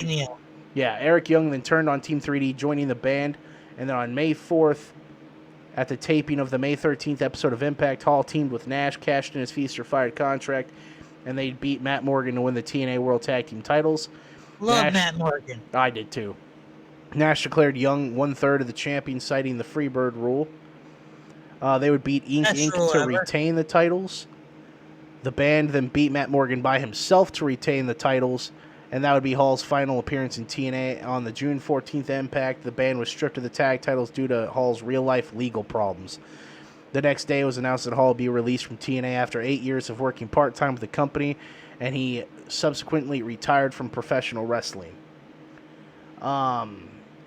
Eric Young then turned on Team 3D, joining the band. And then on May 4th, at the taping of the May 13th episode of Impact, Hall teamed with Nash, cashed in his Feast or Fired contract, and they beat Matt Morgan to win the TNA World Tag Team titles. Love Matt Morgan. I did too. Nash declared Young 1/3 of the champion, citing the Freebird rule. They would beat Inc. to retain the titles. The band then beat Matt Morgan by himself to retain the titles, and that would be Hall's final appearance in TNA. On the June 14th Impact, the band was stripped of the tag titles due to Hall's real-life legal problems. The next day, it was announced that Hall would be released from TNA after 8 years of working part-time with the company, and he subsequently retired from professional wrestling.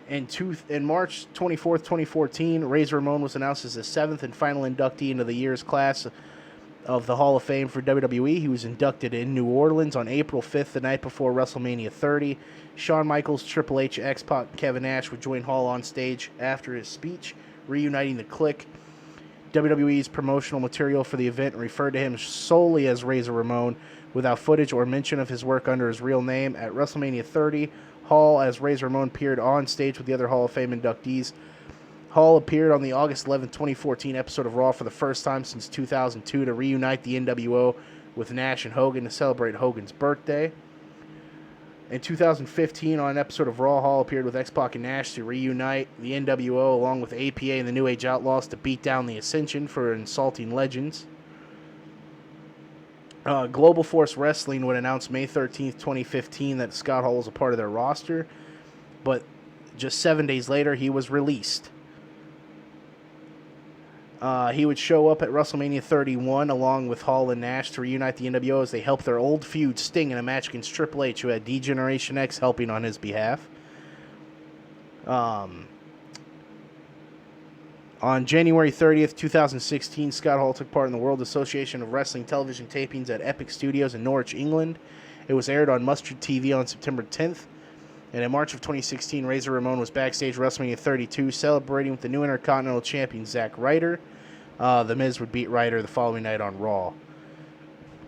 In March 24th, 2014, Razor Ramon was announced as the 7th and final inductee into the year's class of the Hall of Fame for WWE. He was inducted in New Orleans on April 5th, the night before WrestleMania 30. Shawn Michaels, Triple H, X-Pac, and Kevin Nash would join Hall on stage after his speech, reuniting the Clique. WWE's promotional material for the event referred to him solely as Razor Ramon, without footage or mention of his work under his real name. At WrestleMania 30, Hall, as Razor Ramon, appeared on stage with the other Hall of Fame inductees. Hall appeared on the August 11, 2014 episode of Raw for the first time since 2002 to reunite the NWO with Nash and Hogan to celebrate Hogan's birthday. In 2015, on an episode of Raw, Hall appeared with X-Pac and Nash to reunite the NWO along with APA and the New Age Outlaws to beat down the Ascension for insulting legends. Global Force Wrestling would announce May 13th, 2015 that Scott Hall was a part of their roster, but just 7 days later, he was released. He would show up at WrestleMania 31 along with Hall and Nash to reunite the NWO as they helped their old feud Sting in a match against Triple H, who had D-Generation X helping on his behalf. On January 30th, 2016, Scott Hall took part in the World Association of Wrestling television tapings at Epic Studios in Norwich, England. It was aired on Mustard TV on September 10th. And in March of 2016, Razor Ramon was backstage WrestleMania 32, celebrating with the new Intercontinental Champion Zack Ryder. The Miz would beat Ryder the following night on Raw.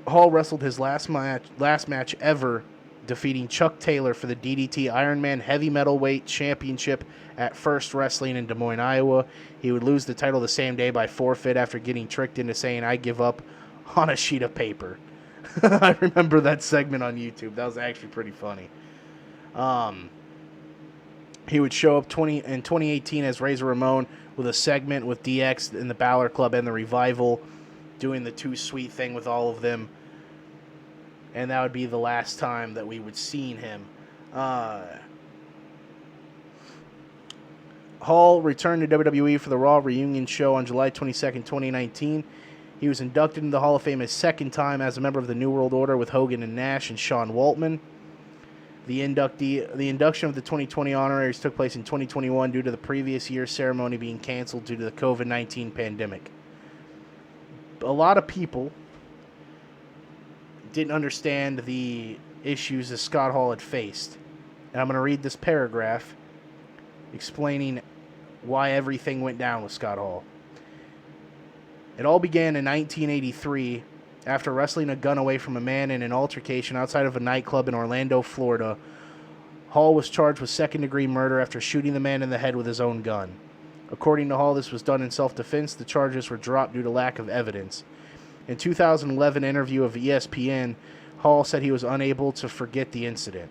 Hall wrestled his last match ever, defeating Chuck Taylor for the DDT Ironman Heavy Metalweight Championship at First Wrestling in Des Moines, Iowa. He would lose the title the same day by forfeit after getting tricked into saying, "I give up," on a sheet of paper. I remember that segment on YouTube. That was actually pretty funny. He would show up in 2018 as Razor Ramon with a segment with DX in the Balor Club and the Revival, doing the Too Sweet thing with all of them. And that would be the last time that we would see him. Hall returned to WWE for the Raw reunion show on July 22nd, 2019. He was inducted into the Hall of Fame a second time as a member of the New World Order with Hogan and Nash and Sean Waltman. The induction of the 2020 honoraries took place in 2021 due to the previous year's ceremony being canceled due to the COVID-19 pandemic. A lot of people didn't understand the issues that Scott Hall had faced. And I'm going to read this paragraph explaining why everything went down with Scott Hall. It all began in 1983 after wrestling a gun away from a man in an altercation outside of a nightclub in Orlando, Florida. Hall was charged with second-degree murder after shooting the man in the head with his own gun. According to Hall, this was done in self-defense. The charges were dropped due to lack of evidence. In 2011 interview of ESPN, Hall said he was unable to forget the incident.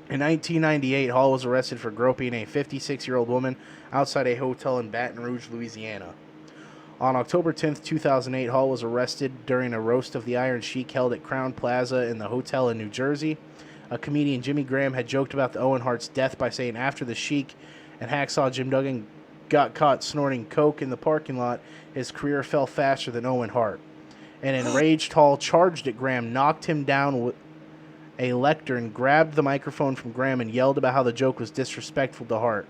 In 1998, Hall was arrested for groping a 56-year-old woman outside a hotel in Baton Rouge, Louisiana. On October 10, 2008, Hall was arrested during a roast of the Iron Sheik held at Crown Plaza in the hotel in New Jersey. A comedian, Jimmy Graham, had joked about the Owen Hart's death by saying after the Sheik and Hacksaw Jim Duggan got caught snorting coke in the parking lot, his career fell faster than Owen Hart. An enraged Hall charged at Graham, knocked him down with a lectern, grabbed the microphone from Graham, and yelled about how the joke was disrespectful to Hart.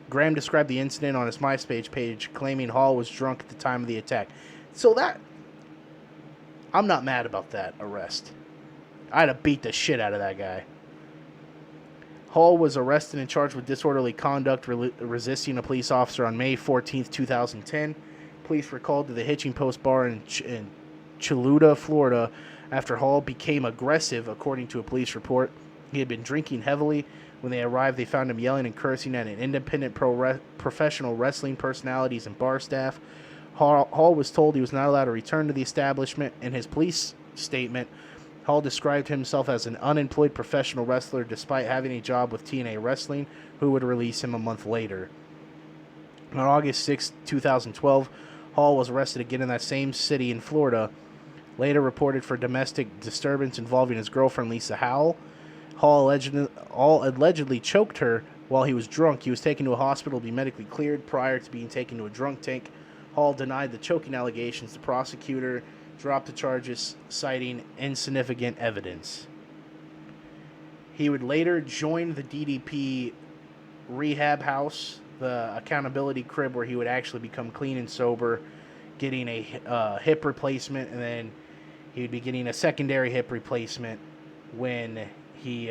Graham described the incident on his MySpace page, claiming Hall was drunk at the time of the attack. So I'm not mad about that arrest. I'd have beat the shit out of that guy. Hall was arrested and charged with disorderly conduct resisting a police officer on May 14, 2010. Police were called to the Hitching Post bar in Chuluda, Florida, after Hall became aggressive, according to a police report. He had been drinking heavily. When they arrived, they found him yelling and cursing at an independent professional wrestling personalities and bar staff. Hall was told he was not allowed to return to the establishment. In his police statement, Hall described himself as an unemployed professional wrestler despite having a job with TNA Wrestling, who would release him a month later. On August 6, 2012, Hall was arrested again in that same city in Florida, later reported for domestic disturbance involving his girlfriend Lisa Howell. Hall allegedly choked her while he was drunk. He was taken to a hospital to be medically cleared prior to being taken to a drunk tank. Hall denied the choking allegations. The prosecutor dropped the charges, citing insignificant evidence. He would later join the DDP rehab house, the accountability crib where he would actually become clean and sober, getting a hip replacement, and then he would be getting a secondary hip replacement when he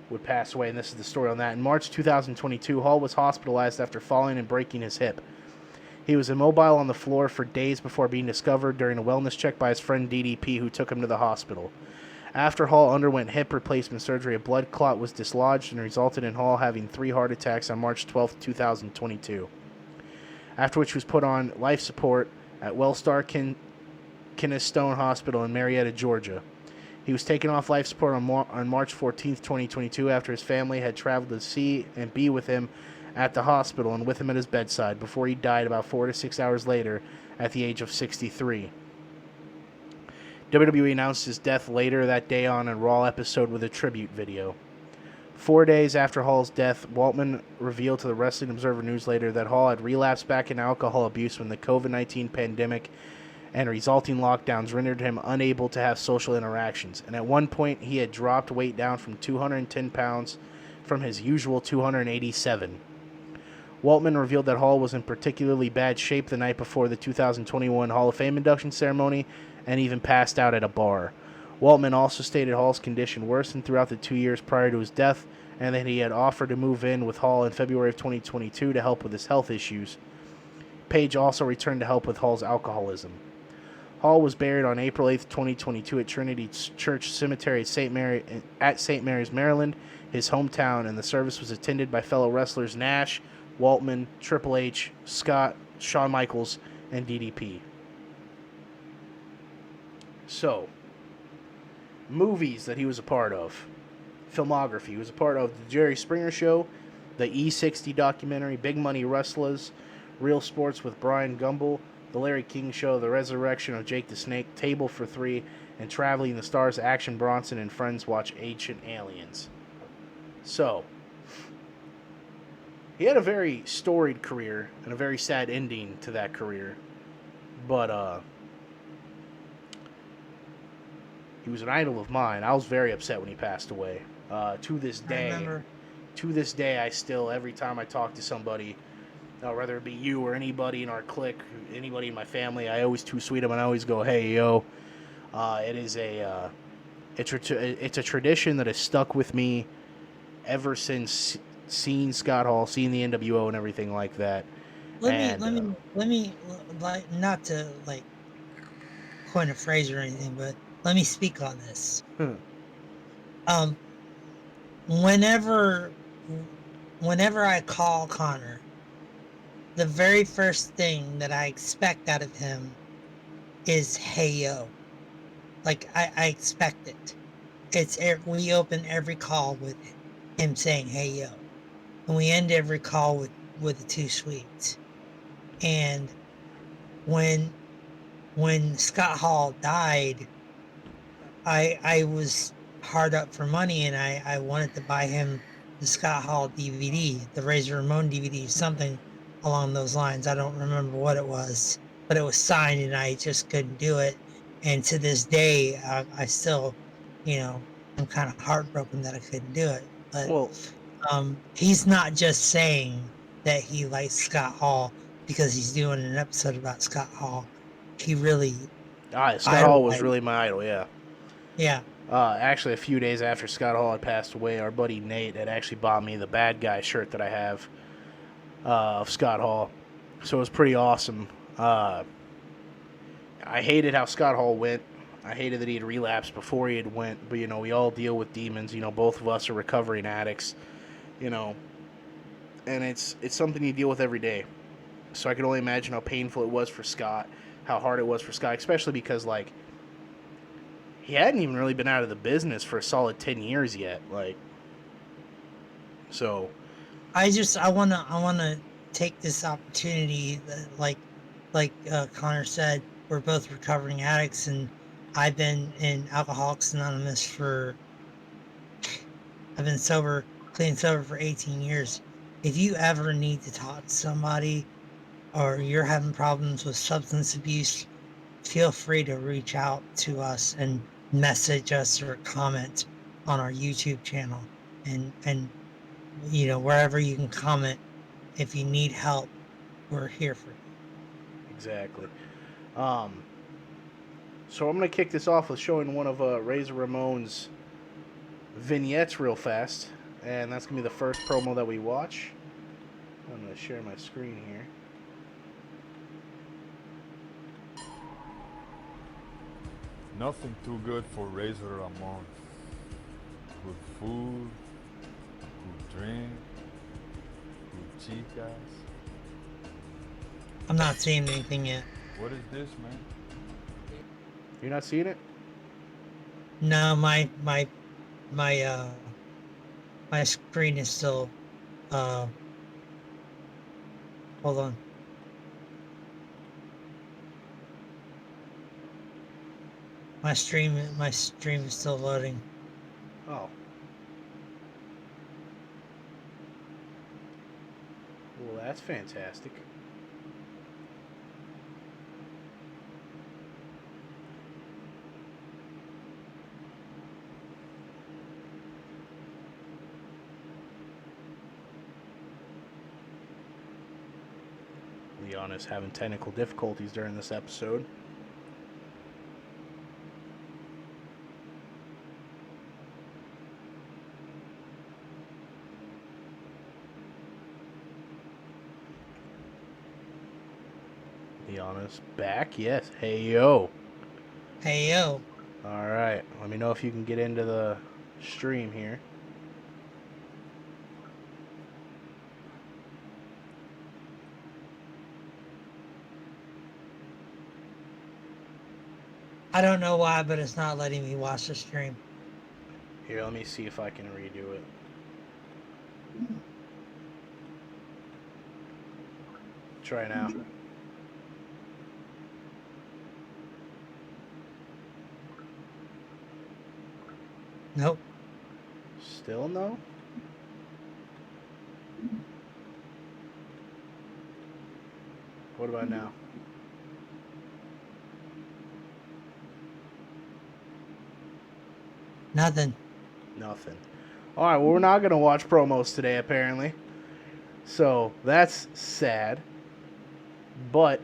would pass away, and this is the story on that. In March 2022, Hall was hospitalized after falling and breaking his hip. He was immobile on the floor for days before being discovered during a wellness check by his friend DDP, who took him to the hospital. After Hall underwent hip replacement surgery, a blood clot was dislodged and resulted in Hall having 3 heart attacks on March 12, 2022, after which he was put on life support at Wellstar Kenneth Stone Hospital in Marietta, Georgia. He was taken off life support on March 14th, 2022, after his family had traveled to see and be with him at the hospital and with him at his bedside before he died about 4 to 6 hours later at the age of 63. WWE announced his death later that day on a Raw episode with a tribute video. 4 days after Hall's death, Waltman revealed to the Wrestling Observer newsletter that Hall had relapsed back into alcohol abuse when the COVID-19 pandemic and resulting lockdowns rendered him unable to have social interactions. And at one point, he had dropped weight down from 210 pounds from his usual 287. Waltman revealed that Hall was in particularly bad shape the night before the 2021 Hall of Fame induction ceremony and even passed out at a bar. Waltman also stated Hall's condition worsened throughout the 2 years prior to his death and that he had offered to move in with Hall in February of 2022 to help with his health issues. Page also returned to help with Hall's alcoholism. Hall was buried on April 8, 2022 at Trinity Church Cemetery at St. Mary's, Maryland, his hometown, and the service was attended by fellow wrestlers Nash, Waltman, Triple H, Scott, Shawn Michaels, and DDP. So, movies that he was a part of. Filmography. He was a part of The Jerry Springer Show, the E60 documentary, Big Money Wrestlers, Real Sports with Brian Gumbel, The Larry King Show, The Resurrection of Jake the Snake, Table for Three, and Traveling the Stars, Action Bronson and Friends Watch Ancient Aliens. So, he had a very storied career and a very sad ending to that career. But, he was an idol of mine. I was very upset when he passed away. To this day, I still, every time I talk to somebody, whether it be you or anybody in our clique, anybody in my family, I always too sweet them and I always go, hey, yo. It's a tradition that has stuck with me ever since seeing Scott Hall, seeing the NWO and everything like that. Let me, like, not to, like, coin a phrase or anything, but let me speak on this. Whenever I call Connor, the very first thing that I expect out of him is "Hey yo." Like, I expect it. We open every call with him saying "Hey yo," and we end every call with the two sweets. And when Scott Hall died, I was hard up for money, and I wanted to buy him the Scott Hall DVD, the Razor Ramon DVD, something along those lines. I don't remember what it was, but it was signed, and I just couldn't do it. And to this day, I still, I'm kind of heartbroken that I couldn't do it. But he's not just saying that he likes Scott Hall because he's doing an episode about Scott Hall. He really... Scott Hall was really my idol, yeah. Yeah. Actually, a few days after Scott Hall had passed away, our buddy Nate had actually bought me the bad guy shirt that I have of Scott Hall. So it was pretty awesome. I hated how Scott Hall went. I hated that he had relapsed before he had went. But, we all deal with demons. Both of us are recovering addicts. And it's something you deal with every day. So I can only imagine how painful it was for Scott, how hard it was for Scott, especially because, like, he hadn't even really been out of the business for a solid 10 years yet. Like, so I wanna take this opportunity that, like Connor said, we're both recovering addicts, and I've been in Alcoholics Anonymous I've been clean sober for 18 years. If you ever need to talk to somebody, or you're having problems with substance abuse, feel free to reach out to us and message us or comment on our YouTube channel, and wherever you can comment. If you need help, we're here for you. Exactly. So I'm going to kick this off with showing one of Razor Ramon's vignettes real fast, and that's going to be the first promo that we watch. I'm going to share my screen here. Nothing too good for Razor Ramon. Good food, good drink, good chicas. I'm not seeing anything yet. What is this, man? You're not seeing it? No, my my screen is still uh hold on. My stream is still loading. Oh. Well, that's fantastic. Leon is having technical difficulties during this episode. Leon is back. Yes. Hey, yo. Hey yo. All right. Let me know if you can get into the stream here. I don't know why, but it's not letting me watch the stream. Here, let me see if I can redo it. Try now. Nope. Still no? What about now? Nothing. Nothing. All right, well, we're not going to watch promos today, apparently. So that's sad. But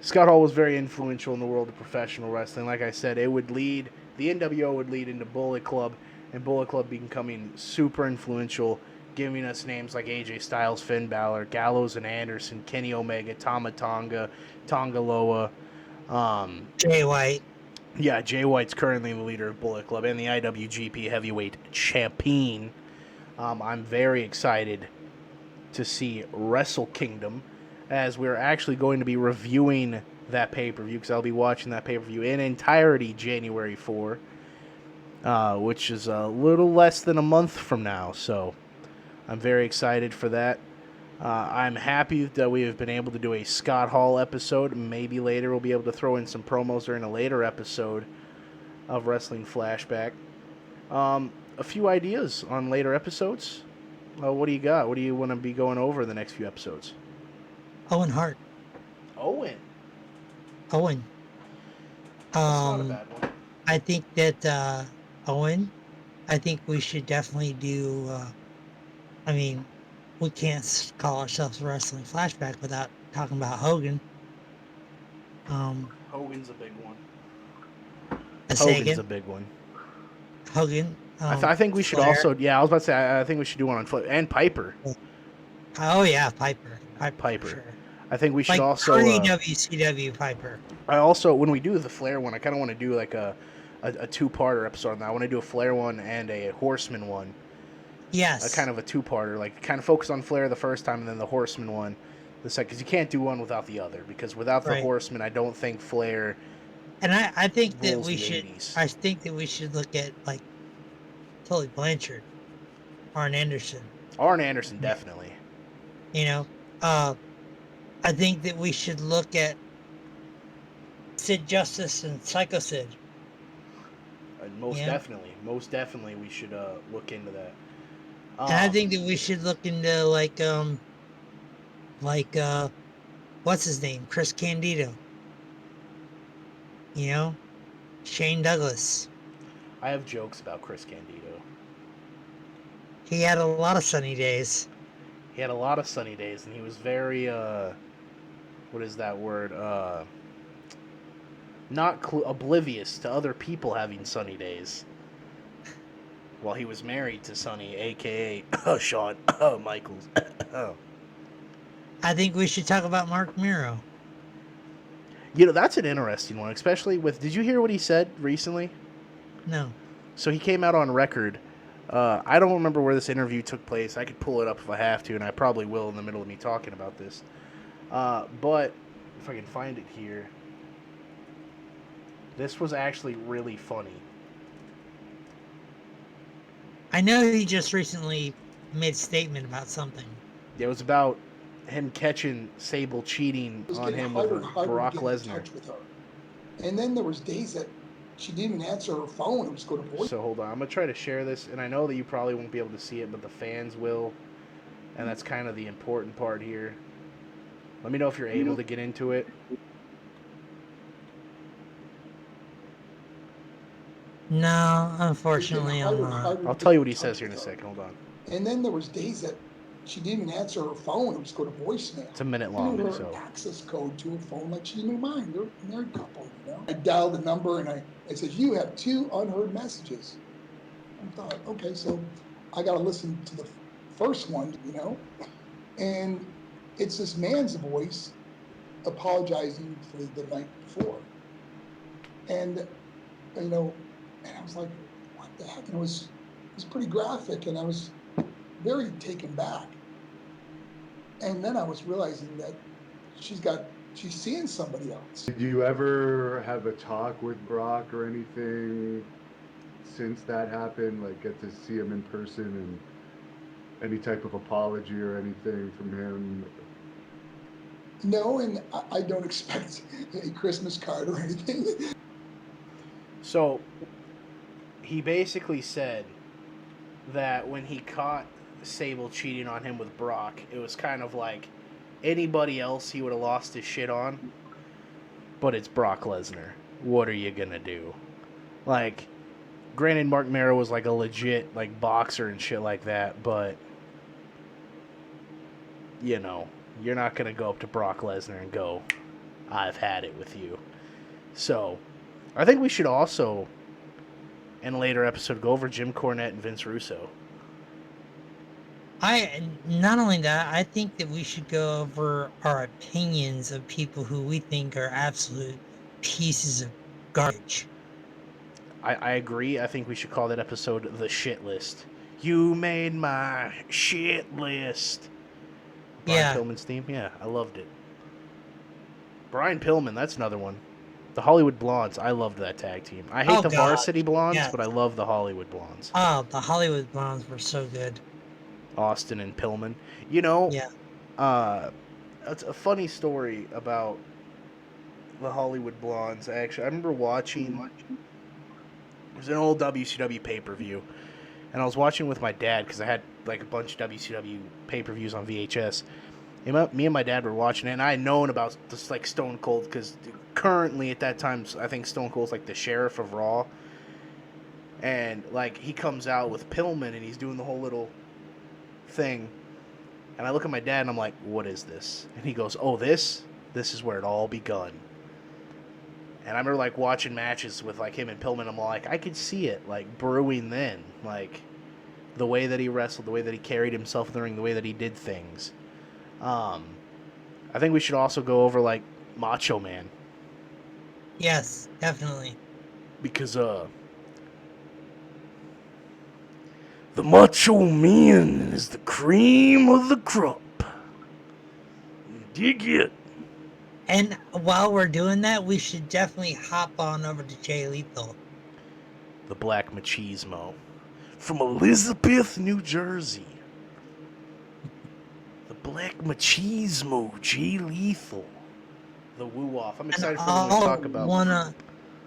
Scott Hall was very influential in the world of professional wrestling. Like I said, it would lead, the NWO would lead into Bullet Club, and Bullet Club becoming super influential, giving us names like AJ Styles, Finn Balor, Gallows and Anderson, Kenny Omega, Tama Tonga, Tonga Loa. Jay White. Yeah, Jay White's currently the leader of Bullet Club and the IWGP Heavyweight Champion. I'm very excited to see Wrestle Kingdom, as we're actually going to be reviewing that pay-per-view, because I'll be watching that pay-per-view in entirety January 4, which is a little less than a month from now, so I'm very excited for that. I'm happy that we have been able to do a Scott Hall episode. Maybe later we'll be able to throw in some promos during a later episode of Wrestling Flashback. A few ideas on later episodes. What do you got? What do you want to be going over in the next few episodes? Owen Hart. Owen. Owen. That's not a bad one. I think that Owen, I think we should definitely do I mean, we can't call ourselves Wrestling Flashback without talking about Hogan. Hogan's a big one. A Hogan's second. a big one. Hogan. I think we should Flair. also. Yeah, I was about to say. I think we should do one on Flair and Piper. Oh yeah, Piper. Piper. Sure. I think we should Like also. WCW Piper. I also, when we do the Flair one, I kind of want to do like a two-parter episode on that. I want to do a Flair one and a Horseman one. Yes. A kind of a two-parter, like kind of focus on Flair the first time and then the Horseman one the second, because you can't do one without the other. Because without the Right. Horseman, I don't think Flair. And I think that rules we the should. 80s. I think that we should look at like Tully Blanchard, Arn Anderson. Arn Anderson, definitely. You know, I think that we should look at Sid Justice and Psycho Sid. Most Yeah. definitely, we should look into that. And I think that we should look into like what's his name? Chris Candido. You know? Shane Douglas. I have jokes about Chris Candido. He had a lot of sunny days. He had a lot of sunny days, and he was very what is that word? Not oblivious to other people having sunny days. While he was married to Sonny, a.k.a. Shawn Michaels. I think we should talk about Mark Miro. You know, that's an interesting one, especially with... Did you hear what he said recently? No. So he came out on record. I don't remember where this interview took place. I could pull it up if I have to, and I probably will in the middle of me talking about this. But if I can find it here... This was actually really funny. I know he just recently made a statement about something. It was about him catching Sable cheating was on getting him harder with and harder to Brock get in Lesnar. touch with her. And then there was days that she didn't even answer her phone. It was go to voice. So hold on, I'm gonna try to share this, and I know that you probably won't be able to see it, but the fans will, and that's kind of the important part here. Let me know if you're able to get into it. No, It was getting unfortunately, I'm harder and not. harder I'll to tell get you in what he touch says here in with a her. second. Hold on. And then there was days that she didn't even answer her phone. It was go to voicemail. It's a minute I long, knew her so access code to her phone like she knew mine. They're a married couple, you know. I dialed the number and it says, you have 2 unheard messages. I thought, okay, so I got to listen to the first one, you know. And it's this man's voice apologizing for the night before. And, you know, and I was like, what the heck? And it was pretty graphic, and I was very taken back. And then I was realizing that she's seeing somebody else. Did you ever have a talk with Brock or anything since that happened? Like get to see him in person and any type of apology or anything from him? No, and I don't expect a Christmas card or anything. So he basically said that when he caught Sable cheating on him with Brock, it was kind of like anybody else he would have lost his shit on, but it's Brock Lesnar. What are you gonna do? Like, granted, Mark Mero was like a legit like boxer and shit like that, but you know, you're not gonna go up to Brock Lesnar and go, "I've had it with you." So, I think we should also, in a later episode, go over Jim Cornette and Vince Russo. Not only that, I think that we should go over our opinions of people who we think are absolute pieces of garbage. I agree. I think we should call that episode The Shit List. You made my shit list. Brian Yeah. Pillman's theme? Yeah, I loved it. Brian Pillman, that's another one. The Hollywood Blondes, I loved that tag team. I hate Oh, the God, Varsity Blondes, yes. but I love the Hollywood Blondes. Oh, the Hollywood Blondes were so good. Austin and Pillman. You know, Yeah. it's a funny story about the Hollywood Blondes, actually. I remember watching, it was an old WCW pay-per-view, and I was watching with my dad because I had like a bunch of WCW pay-per-views on VHS. Me and my dad were watching it, and I had known about this like Stone Cold because currently at that time I think Stone Cold's like the sheriff of Raw, and like he comes out with Pillman and he's doing the whole little thing, and I look at my dad and I'm like, "What is this?" And he goes, "Oh, this is where it all begun." And I remember like watching matches with like him and Pillman. I'm like, I could see it like brewing then, like the way that he wrestled, the way that he carried himself in the ring, the way that he did things. I think we should also go over like Macho Man Yes, definitely. because the Macho Man is the cream of the crop. Dig it. And while we're doing that, we should definitely hop on over to Jay Lethal. The Black Machismo from Elizabeth, New Jersey. The Black Machismo, Jay Lethal. The Woo Off. I'm excited for them to talk about.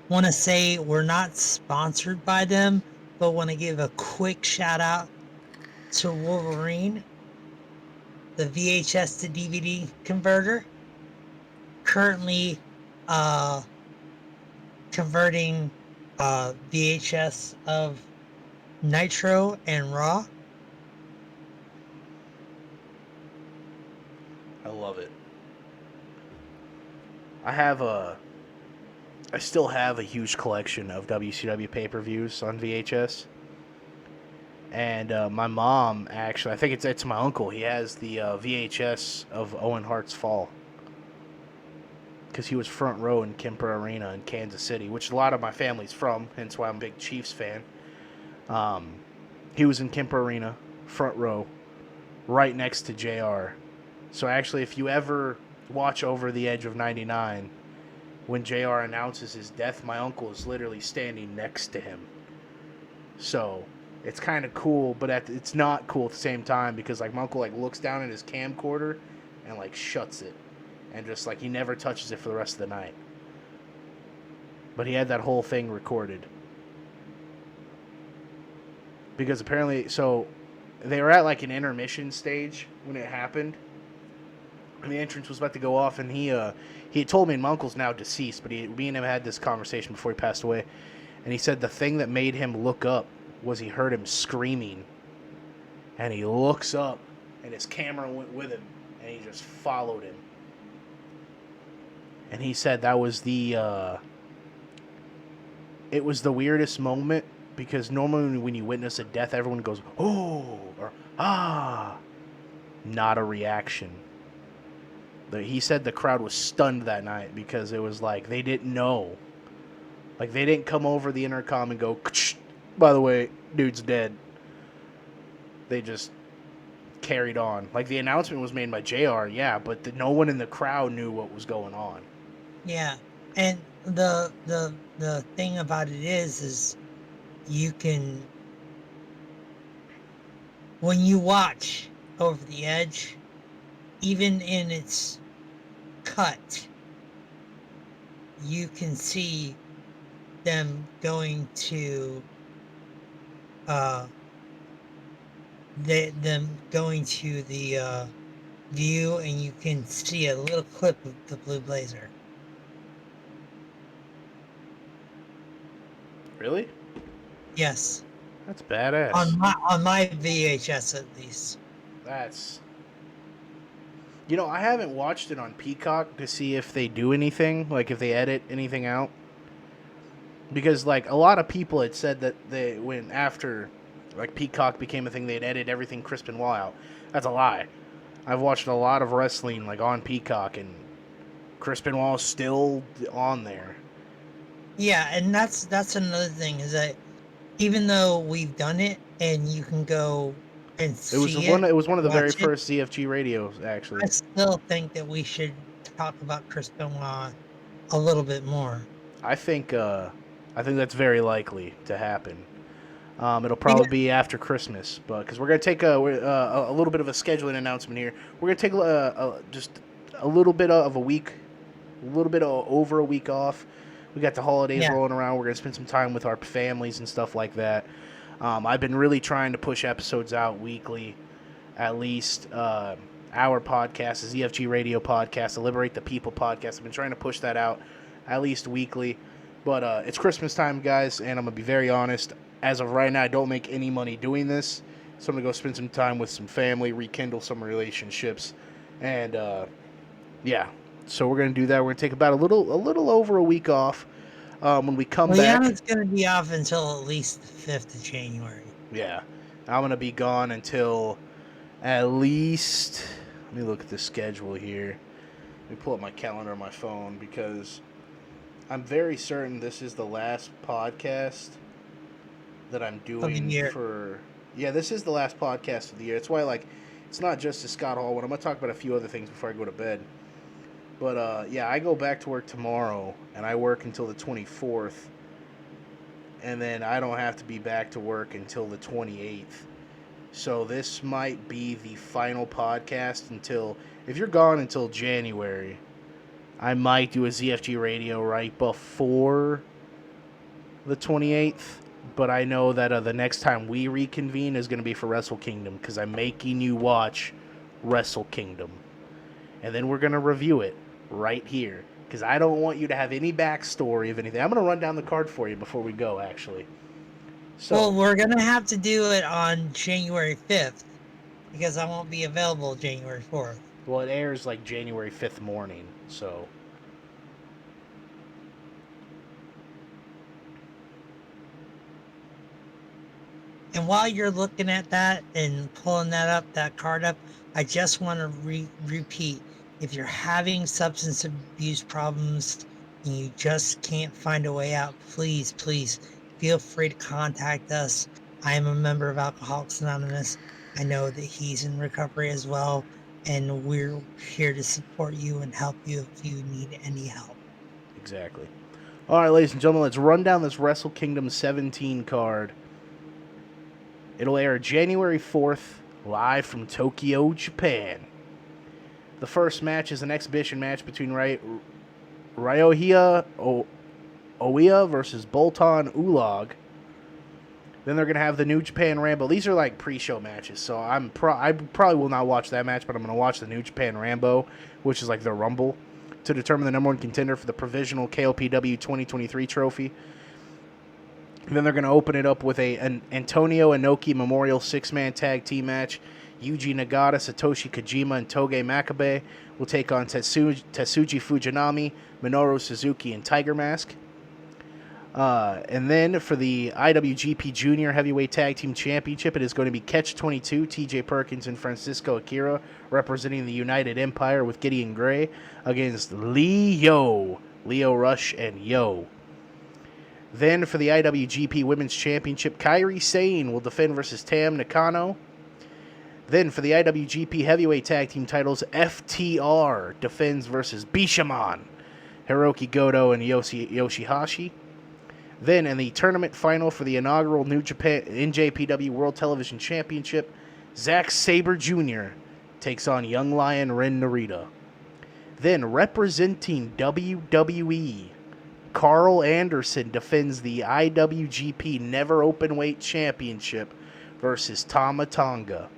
Wanna say we're not sponsored by them, but want to give a quick shout out to Wolverine, the VHS to DVD converter. Currently converting VHS of Nitro and Raw. I love it. I still have a huge collection of WCW pay-per-views on VHS. And my mom, actually, I think it's my uncle. He has the VHS of Owen Hart's fall. Because he was front row in Kemper Arena in Kansas City, which a lot of my family's from, hence why I'm a big Chiefs fan. He was in Kemper Arena, front row, right next to JR. So actually, if you ever watch Over the Edge of 99, when JR announces his death, my uncle is literally standing next to him. So it's kind of cool, but it's not cool at the same time because like my uncle like looks down at his camcorder and like shuts it, and just like he never touches it for the rest of the night. But he had that whole thing recorded because apparently, so they were at like an intermission stage when it happened, and the entrance was about to go off, and he had told me, and my uncle's now deceased, but me and him had this conversation before he passed away, and he said the thing that made him look up was he heard him screaming, and he looks up, and his camera went with him, and he just followed him, and he said that was it was the weirdest moment, because normally when you witness a death, everyone goes, oh, or ah, not a reaction. He said the crowd was stunned that night because it was like they didn't know. Like they didn't come over the intercom and go, by the way, dude's dead. They just carried on. Like the announcement was made by JR, yeah, but no one in the crowd knew what was going on. Yeah, and the thing about it is you can, when you watch Over the Edge, even in its cut, you can see them going to them going to the view, and you can see a little clip of the Blue Blazer. Really? Yes. That's badass. On my VHS at least. That's... You know, I haven't watched it on Peacock to see if they do anything, like if they edit anything out. Because, like, a lot of people had said that they, when after, like, Peacock became a thing, they'd edit everything Chris Benoit out. That's a lie. I've watched a lot of wrestling, like, on Peacock, and Chris Benoit's still on there. Yeah, and that's another thing, is that even though we've done it, and you can go and see it was one of the very watch it, first ZFG radios, actually. I still think that we should talk about Chris Benoit a little bit more. I think that's very likely to happen. It'll probably be after Christmas, but because we're gonna take a little bit of a scheduling announcement here. We're gonna take just a little bit of a week, over a week off. We got the holidays rolling around. We're gonna spend some time with our families and stuff like that. I've been really trying to push episodes out weekly, at least. Our podcast, the ZFG Radio podcast, the Liberate the People podcast. I've been trying to push that out at least weekly. But it's Christmas time, guys, and I'm going to be very honest. As of right now, I don't make any money doing this. So I'm going to go spend some time with some family, rekindle some relationships. And, yeah. So we're going to do that. We're going to take about a little over a week off. When we come back... It's going to be off until at least the 5th of January. Yeah. I'm going to be gone until at least... Let me look at the schedule here. Let me pull up my calendar on my phone, because I'm very certain this is the last podcast that I'm doing for... Yeah, this is the last podcast of the year. That's why, like, it's not just a Scott Hall one. I'm going to talk about a few other things before I go to bed. But, yeah, I go back to work tomorrow, and I work until the 24th. And then I don't have to be back to work until the 28th. So this might be the final podcast until... If you're gone until January, I might do a ZFG Radio right before the 28th. But I know that the next time we reconvene is going to be for Wrestle Kingdom, because I'm making you watch Wrestle Kingdom. And then we're going to review it right here, because I don't want you to have any backstory of anything. I'm going to run down the card for you before we go, actually. So, well, we're going to have to do it on January 5th, because I won't be available January 4th. Well, it airs like January 5th morning, so... And while you're looking at that and pulling that card up, I just want to repeat, if you're having substance abuse problems and you just can't find a way out, please feel free to contact us. I am a member of Alcoholics Anonymous. I know that he's in recovery as well, and we're here to support you and help you if you need any help. Exactly. All right, ladies and gentlemen, let's run down this Wrestle Kingdom 17 card. It'll air January 4th, live from Tokyo, Japan. The first match is an exhibition match between Ryohei Oiya versus Bolton Ulag. Then they're going to have the New Japan Rambo. These are like pre-show matches, so I probably will not watch that match, but I'm going to watch the New Japan Rambo, which is like the Rumble, to determine the number one contender for the provisional KOPW 2023 trophy. And then they're going to open it up with an Antonio Inoki Memorial six-man tag team match. Yuji Nagata, Satoshi Kojima, and Toge Makabe will take on Tetsuji Fujinami, Minoru Suzuki, and Tiger Mask. And then for the IWGP Junior Heavyweight Tag Team Championship, it is going to be Catch-22, TJ Perkins and Francisco Akira representing the United Empire with Gideon Gray against Leo Rush, and Yo. Then for the IWGP Women's Championship, Kairi Sane will defend versus Tam Nakano. Then for the IWGP Heavyweight Tag Team titles, FTR defends versus Bishamon, Hiroki Goto, and Yoshihashi. Then in the tournament final for the inaugural New Japan NJPW World Television Championship, Zack Sabre Jr. takes on Young Lion Ren Narita. Then representing WWE, Carl Anderson defends the IWGP Never Openweight Championship versus Tama Tonga.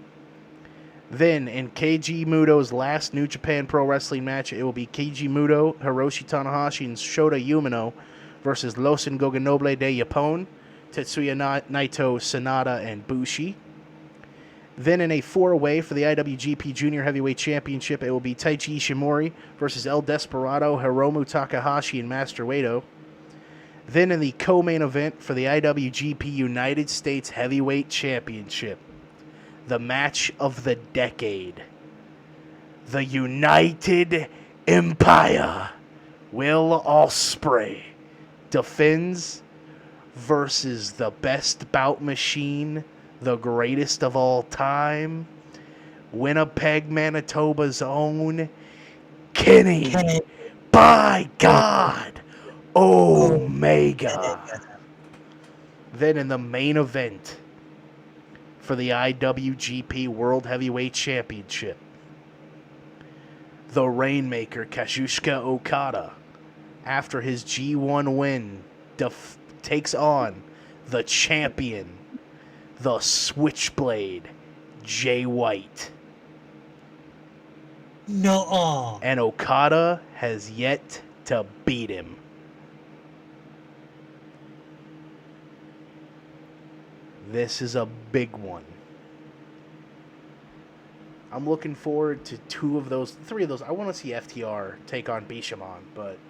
Then, in Keiji Muto's last New Japan Pro Wrestling match, it will be Keiji Muto, Hiroshi Tanahashi, and Shota Umino versus Los Ingobernables de Japón, Tetsuya Naito, Sanada, and Bushi. Then, in a four-way for the IWGP Junior Heavyweight Championship, it will be Taichi Ishimori versus El Desperado, Hiromu Takahashi, and Master Wato. Then, in the co-main event for the IWGP United States Heavyweight Championship, the match of the decade, the United Empire, Will Ospreay defends versus the best bout machine, the greatest of all time, Winnipeg, Manitoba's own Kenny, by God, Omega. Then in the main event for the IWGP World Heavyweight Championship, the Rainmaker Kazuchika Okada, after his G1 win, takes on the champion, the Switchblade, Jay White. No. And Okada has yet to beat him. This is a big one. I'm looking forward to three of those. I want to see FTR take on Bishamon, but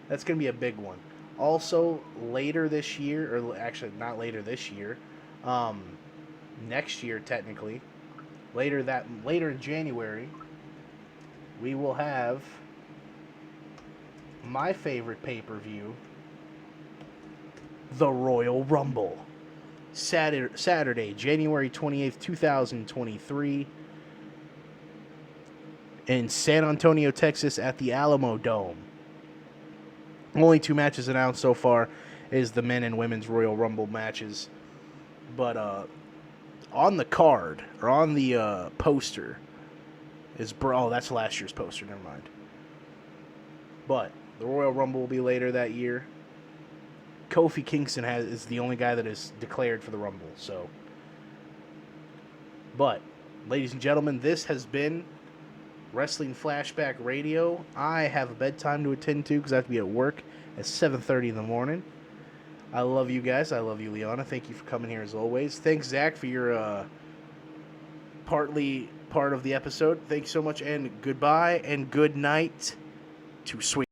that's going to be a big one. Also, later this year, or actually not later this year, next year technically, later in January, we will have my favorite pay-per-view, the Royal Rumble. Saturday, January 28th, 2023, in San Antonio, Texas, at the Alamo Dome. Only 2 matches announced so far is the men and women's Royal Rumble matches. But on the card, or on the poster, is... Oh, that's last year's poster, never mind. But the Royal Rumble will be later that year. Kofi Kingston is the only guy that is declared for the Rumble. So, but, ladies and gentlemen, this has been Wrestling Flashback Radio. I have a bedtime to attend to because I have to be at work at 7:30 in the morning. I love you guys. I love you, Liana. Thank you for coming here as always. Thanks, Zach, for your partly part of the episode. Thanks so much, and goodbye and good night to sweet.